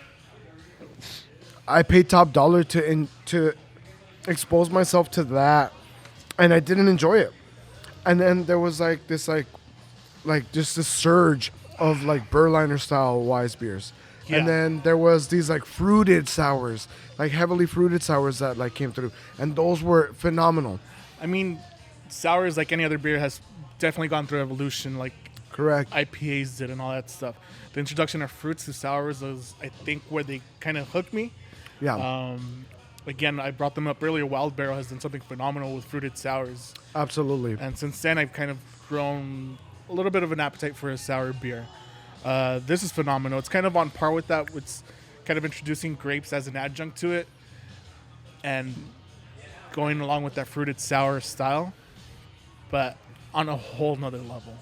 Speaker 1: I paid top dollar to expose myself to that, and I didn't enjoy it. And then there was like this just this surge of like Berliner style Wise beers.
Speaker 2: Yeah.
Speaker 1: And then there was these like fruited sours, like heavily fruited sours that like came through, and those were phenomenal.
Speaker 2: I mean, sours, like any other beer, has definitely gone through evolution, like
Speaker 1: Correct.
Speaker 2: IPAs did and all that stuff. The introduction of fruits to sours was, I think, where they kind of hooked me.
Speaker 1: Yeah.
Speaker 2: Again, I brought them up earlier. Wild Barrel has done something phenomenal with fruited sours.
Speaker 1: Absolutely.
Speaker 2: And since then, I've kind of grown a little bit of an appetite for a sour beer. This is phenomenal. It's kind of on par with that. It's kind of introducing grapes as an adjunct to it and going along with that fruited sour style, but on a whole nother level.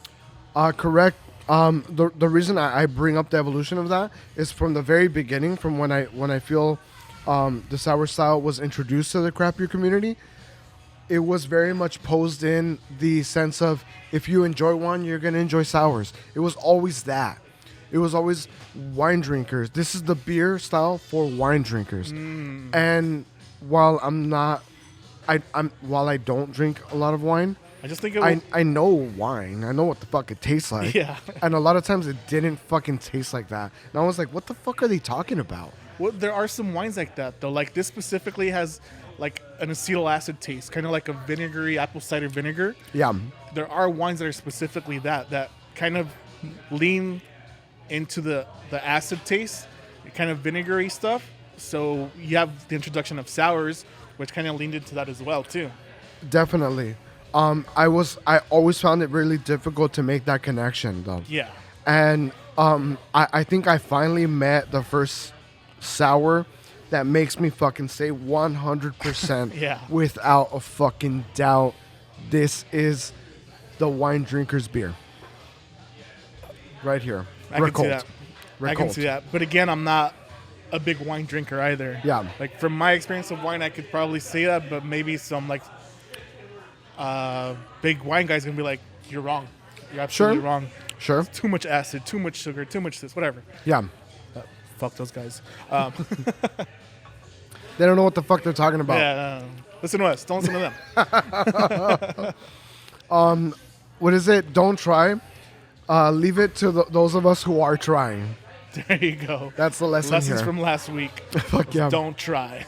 Speaker 1: Correct. The reason I bring up the evolution of that is from the very beginning, from when I feel the sour style was introduced to the craft beer community. It was very much posed in the sense of if you enjoy one, you're gonna enjoy sours. It was always that. It was always wine drinkers. This is the beer style for wine drinkers. And while while I don't drink a lot of wine,
Speaker 2: I just think it
Speaker 1: I know wine. I know what the fuck it tastes like.
Speaker 2: Yeah.
Speaker 1: And a lot of times it didn't fucking taste like that. And I was like, what the fuck are they talking about?
Speaker 2: well, there are some wines like that though. Like this specifically has like an acetyl acid taste, kind of like a vinegary apple cider vinegar.
Speaker 1: Yeah.
Speaker 2: There are wines that are specifically that kind of lean into the acid taste, kind of vinegary stuff. So you have the introduction of sours, which kind of leaned into that as well too.
Speaker 1: Definitely. I always found it really difficult to make that connection though.
Speaker 2: Yeah.
Speaker 1: And I think I finally met the first sour that makes me fucking say 100%
Speaker 2: Yeah.
Speaker 1: without a fucking doubt, this is the wine drinker's beer. Right here.
Speaker 2: I can see
Speaker 1: Recolt.
Speaker 2: that. I can see that. But again, I'm not a big wine drinker either.
Speaker 1: Yeah.
Speaker 2: Like from my experience of wine, I could probably say that, but maybe some like big wine guy's gonna be like, "You're wrong. You're absolutely wrong.
Speaker 1: Sure.
Speaker 2: Too much acid, too much sugar, too much this, whatever."
Speaker 1: Yeah.
Speaker 2: Fuck those guys.
Speaker 1: They don't know what the fuck they're talking about.
Speaker 2: Yeah. Listen to us. Don't listen to them.
Speaker 1: What is it? Don't try. Leave it to those of us who are trying.
Speaker 2: There you go.
Speaker 1: That's the lesson
Speaker 2: Lessons
Speaker 1: here.
Speaker 2: from last week.
Speaker 1: Fuck yeah.
Speaker 2: Don't try.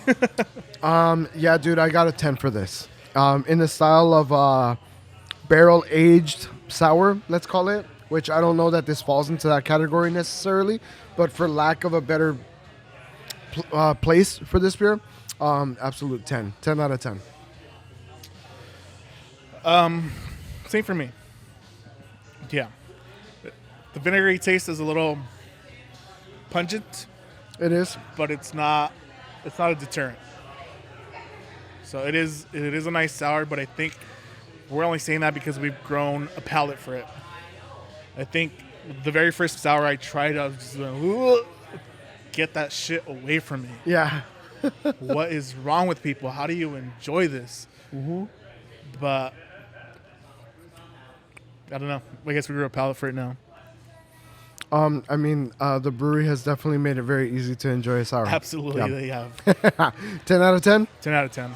Speaker 1: Yeah, dude, I got a 10 for this. In the style of barrel aged sour, let's call it, which I don't know that this falls into that category necessarily, but for lack of a better place for this beer, absolute 10. 10 out of 10.
Speaker 2: Same for me. Yeah. The vinegary taste is a little pungent,
Speaker 1: It is.
Speaker 2: but it's not a deterrent. So it is a nice sour, but I think we're only saying that because we've grown a palate for it. I think the very first sour I tried, I was just like, "Ugh, get that shit away from me.
Speaker 1: Yeah.
Speaker 2: What is wrong with people? How do you enjoy this?"
Speaker 1: Mm-hmm.
Speaker 2: But I don't know. I guess we grew a palate for it now.
Speaker 1: I mean, the brewery has definitely made it very easy to enjoy a sour.
Speaker 2: Absolutely,
Speaker 1: Yeah.
Speaker 2: they have.
Speaker 1: 10 out of 10?
Speaker 2: 10 out of 10.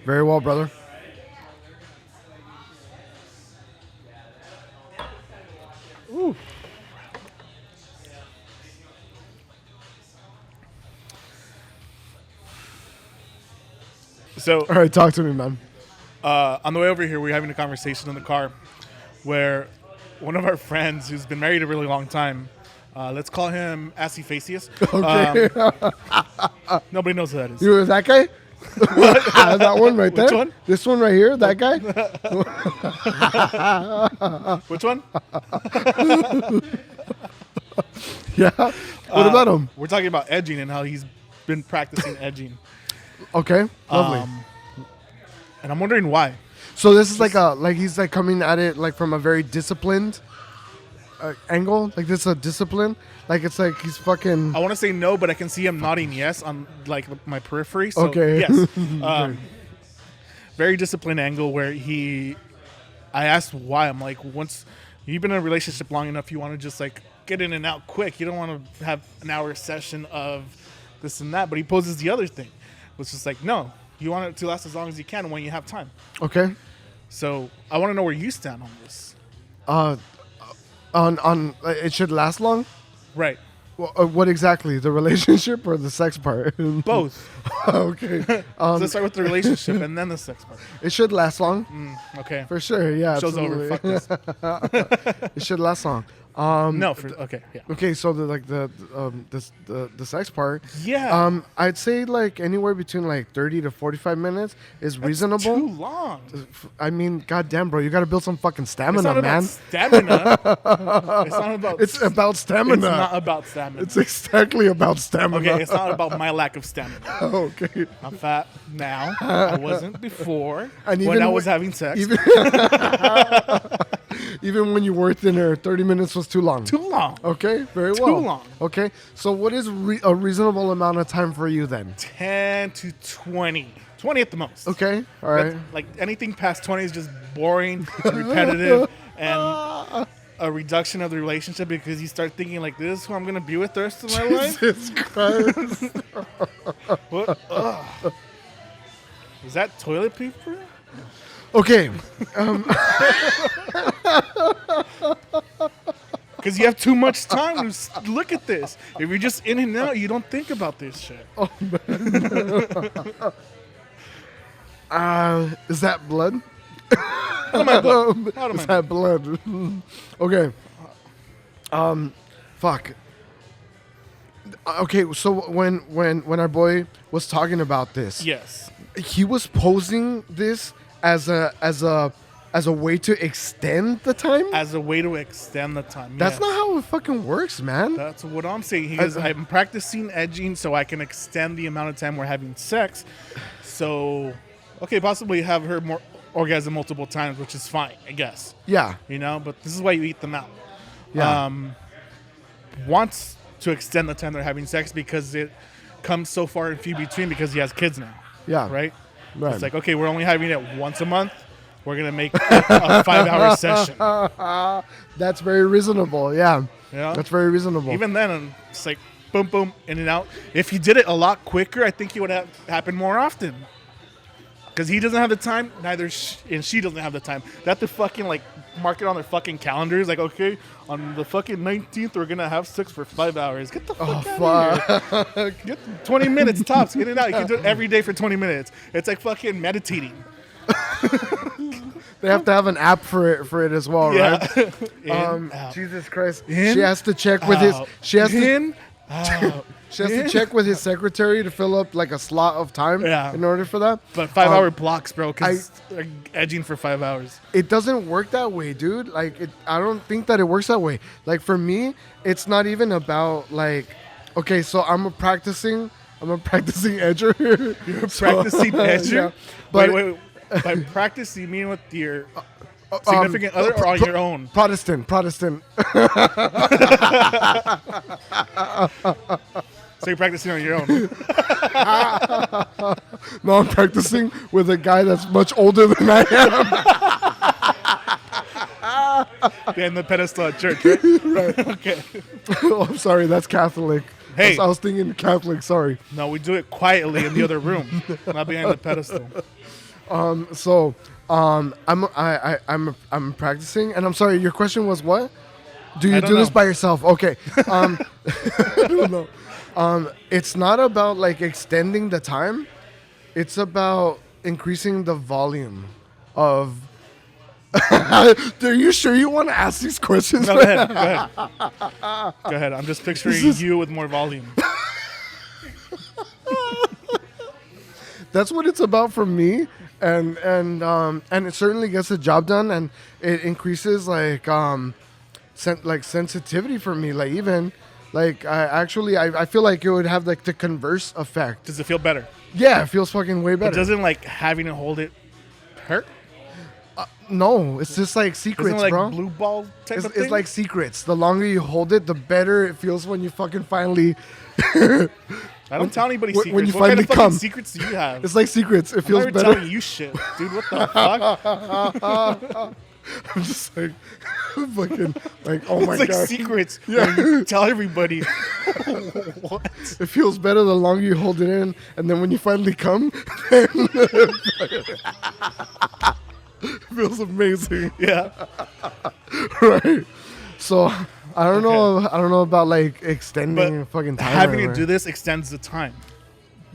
Speaker 1: Very well, brother.
Speaker 2: Ooh. So
Speaker 1: All right, talk to me, man.
Speaker 2: on the way over here, we were having a conversation in the car where one of our friends who's been married a really long time, let's call him Assy Facius.
Speaker 1: Okay.
Speaker 2: Nobody knows who that is.
Speaker 1: You that guy? That one right there?
Speaker 2: Which one?
Speaker 1: This one right here? That guy?
Speaker 2: Which one?
Speaker 1: Yeah. What about him?
Speaker 2: We're talking about edging and how he's been practicing edging.
Speaker 1: Okay. Lovely.
Speaker 2: And I'm wondering why.
Speaker 1: So this is like he's like coming at it like from a very disciplined angle. Like this is a discipline. Like it's like he's fucking.
Speaker 2: I want to say no, but I can see him nodding yes on like my periphery. So
Speaker 1: Okay.
Speaker 2: yes. Very disciplined angle where I asked why. I'm like, once you've been in a relationship long enough, you want to just like get in and out quick. You don't want to have an hour session of this and that. But he poses the other thing, which is like, no, you want it to last as long as you can when you have time.
Speaker 1: Okay.
Speaker 2: So I want to know where you stand on this.
Speaker 1: On it should last long.
Speaker 2: Right.
Speaker 1: What exactly? The relationship or the sex part?
Speaker 2: Both.
Speaker 1: Okay.
Speaker 2: So let's start with the relationship and then the sex part.
Speaker 1: It should last long.
Speaker 2: Okay.
Speaker 1: For sure. Yeah.
Speaker 2: Show's
Speaker 1: absolutely.
Speaker 2: over. Fuck this.
Speaker 1: It should last long.
Speaker 2: No. Okay. Yeah.
Speaker 1: Okay, so the sex part.
Speaker 2: Yeah.
Speaker 1: I'd say like anywhere between like 30 to 45 minutes is reasonable.
Speaker 2: Too long.
Speaker 1: I mean, goddamn, bro, you got to build some fucking
Speaker 2: It's
Speaker 1: stamina,
Speaker 2: not
Speaker 1: man.
Speaker 2: about stamina. It's not about.
Speaker 1: It's about stamina.
Speaker 2: It's not about stamina.
Speaker 1: It's exactly about stamina.
Speaker 2: Okay, it's not about my lack of stamina.
Speaker 1: Okay.
Speaker 2: I'm fat now. I wasn't before
Speaker 1: And
Speaker 2: when
Speaker 1: even
Speaker 2: I was
Speaker 1: when-
Speaker 2: having sex.
Speaker 1: Even when you were thinner, 30 minutes was too long.
Speaker 2: Too long.
Speaker 1: Okay, very
Speaker 2: Too
Speaker 1: well.
Speaker 2: long.
Speaker 1: Okay, so what is a reasonable amount of time for you then?
Speaker 2: 10 to 20. 20 at the most.
Speaker 1: Okay, all right.
Speaker 2: Like anything past 20 is just boring and repetitive and a reduction of the relationship because you start thinking like, this is who I'm going to be with the rest of my life?
Speaker 1: Jesus Christ.
Speaker 2: What? Ugh. Is that toilet paper?
Speaker 1: Okay,
Speaker 2: Because you have too much time to look at this. If you're just in and out, you don't think about this shit.
Speaker 1: is that blood?
Speaker 2: Out of my book. Out of
Speaker 1: Is
Speaker 2: my
Speaker 1: that blood? Okay. Fuck. Okay, so when our boy was talking about this,
Speaker 2: Yes.
Speaker 1: he was posing this as a way to extend the time.
Speaker 2: As a way to extend the time.
Speaker 1: That's
Speaker 2: yes.
Speaker 1: not how it fucking works, man.
Speaker 2: That's what I'm saying. He goes, I'm practicing edging so I can extend the amount of time we're having sex. So, okay, possibly have her more orgasm multiple times, which is fine, I guess.
Speaker 1: Yeah.
Speaker 2: You know, but this is why you eat them out.
Speaker 1: Yeah.
Speaker 2: Wants to extend the time they're having sex because it comes so far and few between because he has kids now.
Speaker 1: Yeah.
Speaker 2: Right?
Speaker 1: Right.
Speaker 2: It's like, okay, we're only having it once a month. We're going to make a 5-hour session.
Speaker 1: That's very reasonable. Yeah.
Speaker 2: Yeah.
Speaker 1: That's very reasonable.
Speaker 2: Even then, it's like boom, boom, in and out. If he did it a lot quicker, I think it would have happened more often. Because he doesn't have the time, and she doesn't have the time. They have to fucking like mark it on their fucking calendars. Like, okay, on the fucking 19th, we're gonna have sex for 5 hours. Get the fuck out of here. Get 20 minutes tops. Get it out. You can do it every day for 20 minutes. It's like fucking meditating.
Speaker 1: They have to have an app for it as well, right?
Speaker 2: In, out.
Speaker 1: Jesus Christ.
Speaker 2: In,
Speaker 1: she has to check with his.
Speaker 2: Out.
Speaker 1: She has to.
Speaker 2: In, out.
Speaker 1: She has to check with his secretary to fill up like a slot of time
Speaker 2: Yeah.
Speaker 1: in order for that.
Speaker 2: But 5-hour blocks, bro, because they're edging for 5 hours.
Speaker 1: It doesn't work that way, dude. Like, I don't think that it works that way. Like, for me, it's not even about like, okay, so I'm a practicing edger.
Speaker 2: You're practicing edger?
Speaker 1: Yeah. But
Speaker 2: Wait. By practice, you mean with your significant other or on your own?
Speaker 1: Protestant.
Speaker 2: So you're practicing on your own.
Speaker 1: No, I'm practicing with a guy that's much older than I am.
Speaker 2: Behind the pedestal at church, right?
Speaker 1: Right.
Speaker 2: Okay.
Speaker 1: Oh, I'm sorry, that's Catholic.
Speaker 2: Hey.
Speaker 1: I was thinking Catholic. Sorry.
Speaker 2: No, we do it quietly in the other room, not behind the pedestal.
Speaker 1: So, I'm practicing, and I'm sorry. Your question was what? Do you
Speaker 2: I don't
Speaker 1: do this
Speaker 2: know.
Speaker 1: by yourself? Okay. I don't know. It's not about like extending the time. It's about increasing the volume of. Are you sure you want to ask these questions?
Speaker 2: No, go ahead. Go ahead. I'm just picturing you with more volume.
Speaker 1: That's what it's about for me, and it certainly gets the job done, and it increases like sensitivity for me. Like even like I feel like it would have like the converse effect.
Speaker 2: Does it feel better?
Speaker 1: Yeah, it feels fucking way
Speaker 2: But
Speaker 1: better.
Speaker 2: doesn't like having to hold it hurt?
Speaker 1: No, it's just like
Speaker 2: Isn't
Speaker 1: secrets,
Speaker 2: it like
Speaker 1: bro.
Speaker 2: blue ball type of thing?
Speaker 1: It's like secrets. The longer you hold it, the better it feels when you fucking finally.
Speaker 2: I don't tell anybody
Speaker 1: when
Speaker 2: secrets.
Speaker 1: you
Speaker 2: What kind
Speaker 1: finally
Speaker 2: of fucking
Speaker 1: come.
Speaker 2: secrets do you have?
Speaker 1: It's like secrets. It
Speaker 2: I'm
Speaker 1: feels
Speaker 2: never
Speaker 1: better.
Speaker 2: telling you shit, dude. What the fuck?
Speaker 1: I'm just like, fucking, like, oh my
Speaker 2: It's like
Speaker 1: god.
Speaker 2: secrets.
Speaker 1: Yeah.
Speaker 2: When you tell everybody. What?
Speaker 1: It feels better the longer you hold it in, and then when you finally come, it feels amazing,
Speaker 2: Yeah.
Speaker 1: right? So I don't know. I don't know about like extending
Speaker 2: But
Speaker 1: fucking time.
Speaker 2: having to do this extends the time.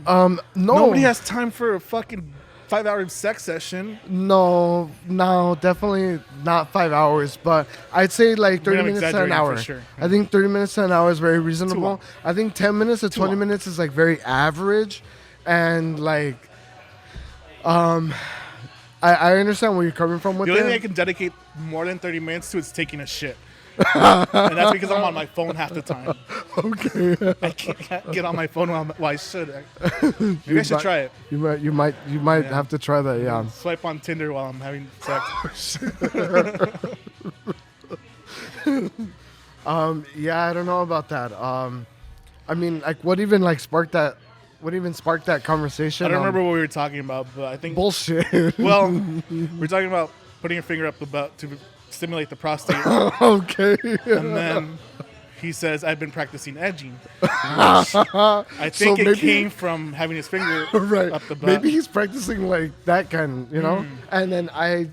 Speaker 1: No,
Speaker 2: Nobody has time for a fucking 5-hour sex session.
Speaker 1: No, definitely not 5 hours, but I'd say like 30
Speaker 2: I'm
Speaker 1: minutes to an
Speaker 2: exaggerating
Speaker 1: hour.
Speaker 2: for sure.
Speaker 1: I think 30 minutes to an hour is very
Speaker 2: long.
Speaker 1: reasonable. I think 10 minutes to 20
Speaker 2: long.
Speaker 1: minutes is like very average, and like, I understand where you're coming from with
Speaker 2: The only thing I
Speaker 1: it.
Speaker 2: can dedicate more than 30 minutes to is taking a shit. And that's because I'm on my phone half the time.
Speaker 1: Okay,
Speaker 2: I can't get on my phone while I should. Maybe I should try it.
Speaker 1: You might
Speaker 2: Yeah.
Speaker 1: have to try that. Yeah.
Speaker 2: Swipe on Tinder while I'm having sex.
Speaker 1: Yeah, I don't know about that. I mean, like, what even sparked that? What even sparked that conversation?
Speaker 2: I don't remember what we were talking about, but I think.
Speaker 1: Bullshit.
Speaker 2: Well, we're talking about putting your finger up the butt to stimulate the prostate,
Speaker 1: Okay.
Speaker 2: and then he says, "I've been practicing edging." I think it
Speaker 1: maybe-
Speaker 2: came from having his finger
Speaker 1: Right.
Speaker 2: up the butt.
Speaker 1: Maybe he's practicing like that kind, you know? And then I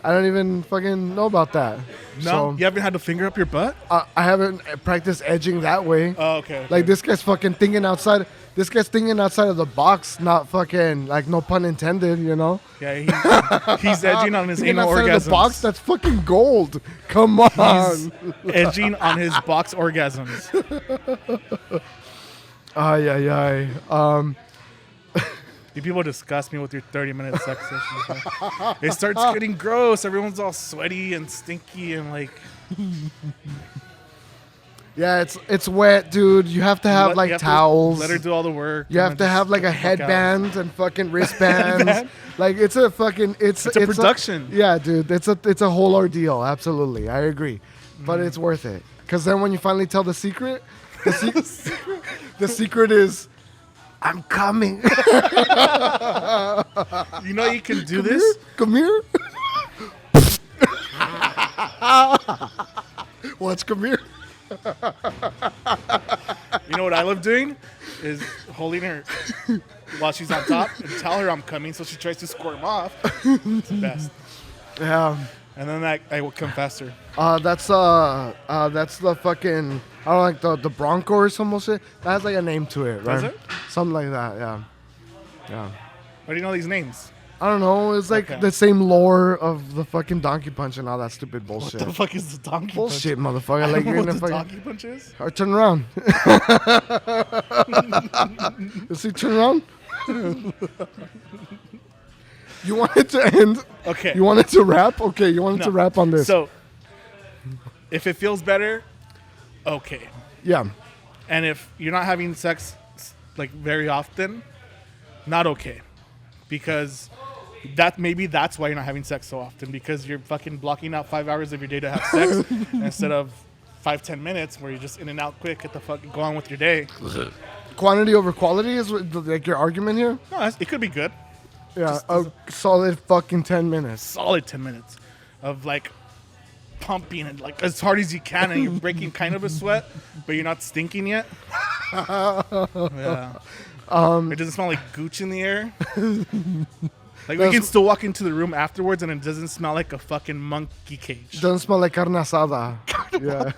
Speaker 1: don't even fucking know about that.
Speaker 2: No,
Speaker 1: So,
Speaker 2: you haven't had a finger up your butt.
Speaker 1: I haven't practiced edging that way.
Speaker 2: Oh, okay.
Speaker 1: Like this guy's fucking thinking outside. This guy's thinking outside of the box, not fucking like no pun intended, you know?
Speaker 2: Yeah, he's edging on his
Speaker 1: Thinking
Speaker 2: anal
Speaker 1: outside
Speaker 2: orgasms.
Speaker 1: of the box, that's fucking gold. Come on.
Speaker 2: He's edging on his box orgasms.
Speaker 1: Ay, ay, ay.
Speaker 2: You people disgust me with your 30-minute sex sessions. Man. It starts getting gross. Everyone's all sweaty and stinky and like.
Speaker 1: Yeah, it's wet, dude. You have to have
Speaker 2: you
Speaker 1: like
Speaker 2: have to
Speaker 1: towels.
Speaker 2: let her do all the work.
Speaker 1: You
Speaker 2: and
Speaker 1: have to
Speaker 2: then
Speaker 1: have
Speaker 2: just
Speaker 1: like a
Speaker 2: get the fuck out.
Speaker 1: headband and fucking wristbands.
Speaker 2: Headband?
Speaker 1: Like it's a fucking it's
Speaker 2: a production.
Speaker 1: yeah, dude. It's a whole ordeal. Absolutely, I agree. But it's worth it because then when you finally tell the secret, the secret is, I'm coming.
Speaker 2: You know you can do this.
Speaker 1: Come here. Watch, come here.
Speaker 2: You know what I love doing is holding her while she's on top and tell her I'm coming, so she tries to squirm off. It's the best.
Speaker 1: Yeah.
Speaker 2: And then I will come faster.
Speaker 1: That's the fucking I don't like the Bronco or some shit. That has like a name to it, right?
Speaker 2: Does it?
Speaker 1: Something like that, yeah. Yeah.
Speaker 2: Why do you know these names?
Speaker 1: I don't know. It's like
Speaker 2: Okay.
Speaker 1: the same lore of the fucking donkey punch and all that stupid bullshit.
Speaker 2: What the fuck is the donkey
Speaker 1: Bullshit,
Speaker 2: punch?
Speaker 1: motherfucker.
Speaker 2: I
Speaker 1: Like
Speaker 2: don't know
Speaker 1: you're
Speaker 2: what
Speaker 1: gonna
Speaker 2: the
Speaker 1: fucking
Speaker 2: donkey punch is.
Speaker 1: or turn around. You see, turn around. You want it to end?
Speaker 2: Okay.
Speaker 1: You want it to wrap? Okay, you want it to
Speaker 2: No.
Speaker 1: wrap on this?
Speaker 2: So, if it feels better, okay.
Speaker 1: Yeah.
Speaker 2: And if you're not having sex like very often, not okay. Because that's why you're not having sex so often, because you're fucking blocking out 5 hours of your day to have sex instead of 5-10 minutes where you're just in and out quick, get the fuck go on with your day.
Speaker 1: Quantity over quality is like your argument here?
Speaker 2: No, it could be good.
Speaker 1: Yeah, a solid fucking 10 minutes.
Speaker 2: Solid 10 minutes of like pumping and like as hard as you can, and you're breaking kind of a sweat, but you're not stinking yet. Yeah. It doesn't smell like gooch in the air. Like we can still walk into the room afterwards and it doesn't smell like a fucking monkey cage.
Speaker 1: Doesn't smell like carne asada. Yeah.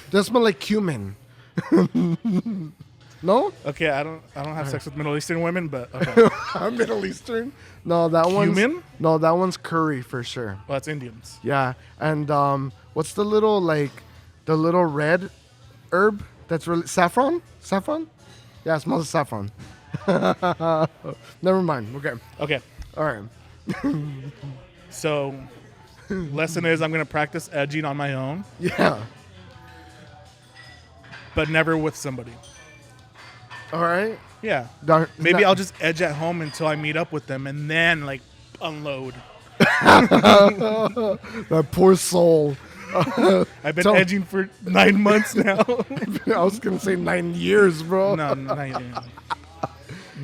Speaker 1: Doesn't smell like cumin. No?
Speaker 2: Okay, I don't have sex with Middle Eastern women, but okay.
Speaker 1: I'm Middle Eastern. No, that one's
Speaker 2: Cumin?
Speaker 1: No, that one's curry for sure.
Speaker 2: Well, that's Indians.
Speaker 1: Yeah, and what's the little red herb that's really saffron? Saffron? Yeah, it smells of saffron. Never mind. Okay.
Speaker 2: Okay,
Speaker 1: All right.
Speaker 2: so lesson is I'm gonna practice edging on my own,
Speaker 1: Yeah.
Speaker 2: but never with somebody.
Speaker 1: All right.
Speaker 2: Yeah.
Speaker 1: Dar-
Speaker 2: Maybe
Speaker 1: not-
Speaker 2: I'll just edge at home until I meet up with them and then like unload.
Speaker 1: That poor soul.
Speaker 2: I've been edging for 9 months now.
Speaker 1: I was gonna say 9 years, bro.
Speaker 2: No,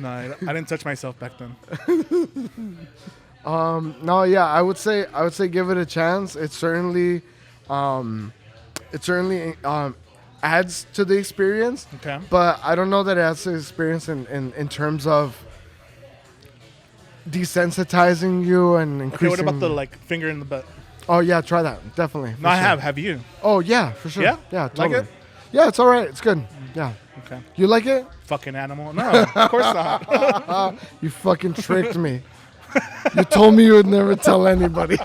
Speaker 2: I didn't touch myself back then.
Speaker 1: No, yeah, I would say give it a chance. It certainly adds to the experience.
Speaker 2: Okay.
Speaker 1: But I don't know that it adds to the experience in terms of desensitizing you and increasing.
Speaker 2: Okay, what about the like finger in the butt?
Speaker 1: Oh yeah, try that definitely.
Speaker 2: No, I
Speaker 1: sure.
Speaker 2: have. Have you?
Speaker 1: Oh yeah, for sure.
Speaker 2: Yeah?
Speaker 1: Yeah,
Speaker 2: Like
Speaker 1: totally.
Speaker 2: it?
Speaker 1: Yeah, it's all right. It's good. Yeah.
Speaker 2: Okay.
Speaker 1: You like it?
Speaker 2: Fucking animal. No, of course not.
Speaker 1: You fucking tricked me. You told me you would never tell anybody.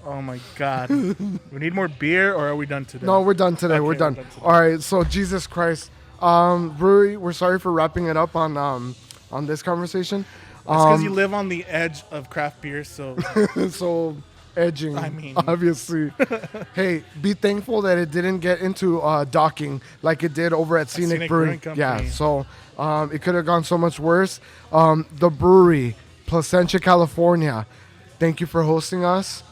Speaker 2: Oh my god. We need more beer, or are we done today?
Speaker 1: No, we're done today.
Speaker 2: Okay,
Speaker 1: We're done.
Speaker 2: we're done today.
Speaker 1: All right. So Jesus Christ, Brewery. We're sorry for wrapping it up on this conversation.
Speaker 2: It's because you live on the edge of craft beer, so
Speaker 1: So edging.
Speaker 2: I mean-
Speaker 1: obviously. Hey, be thankful that it didn't get into docking like it did over at Scenic Brewing.
Speaker 2: Company.
Speaker 1: Yeah. So it could have gone so much worse. The brewery, Placentia, California. Thank you for hosting us.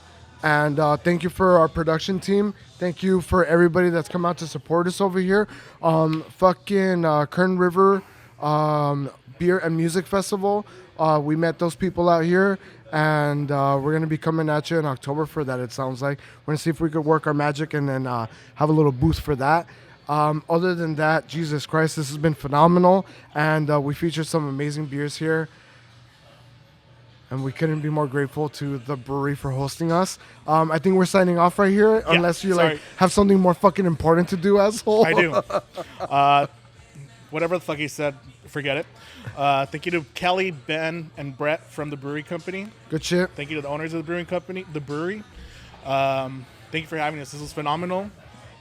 Speaker 1: And thank you for our production team. Thank you for everybody that's come out to support us over here. Kern River Beer and Music Festival. We met those people out here. And we're going to be coming at you in October for that, it sounds like. We're going to see if we could work our magic and then have a little booth for that. Other than that, Jesus Christ, this has been phenomenal. And we featured some amazing beers here. And we couldn't be more grateful to the brewery for hosting us. I think we're signing off right here, unless you like have something more fucking important to do, asshole.
Speaker 2: I do. Whatever the fuck he said, forget it. Thank you to Kelly, Ben, and Brett from the Brewery Company.
Speaker 1: Good shit.
Speaker 2: Thank you to the owners of the Brewing Company, the brewery. Thank you for having us. This was phenomenal.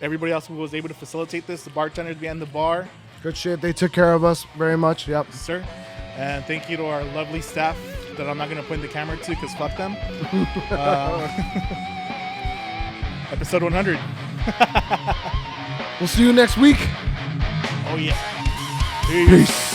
Speaker 2: Everybody else who was able to facilitate this, the bartenders behind the bar.
Speaker 1: Good shit. They took care of us very much. Yep.
Speaker 2: Sir. And thank you to our lovely staff that I'm not going to point the camera to because fuck them. Episode 100.
Speaker 1: We'll see you next week.
Speaker 2: Oh, yeah.
Speaker 1: Peace.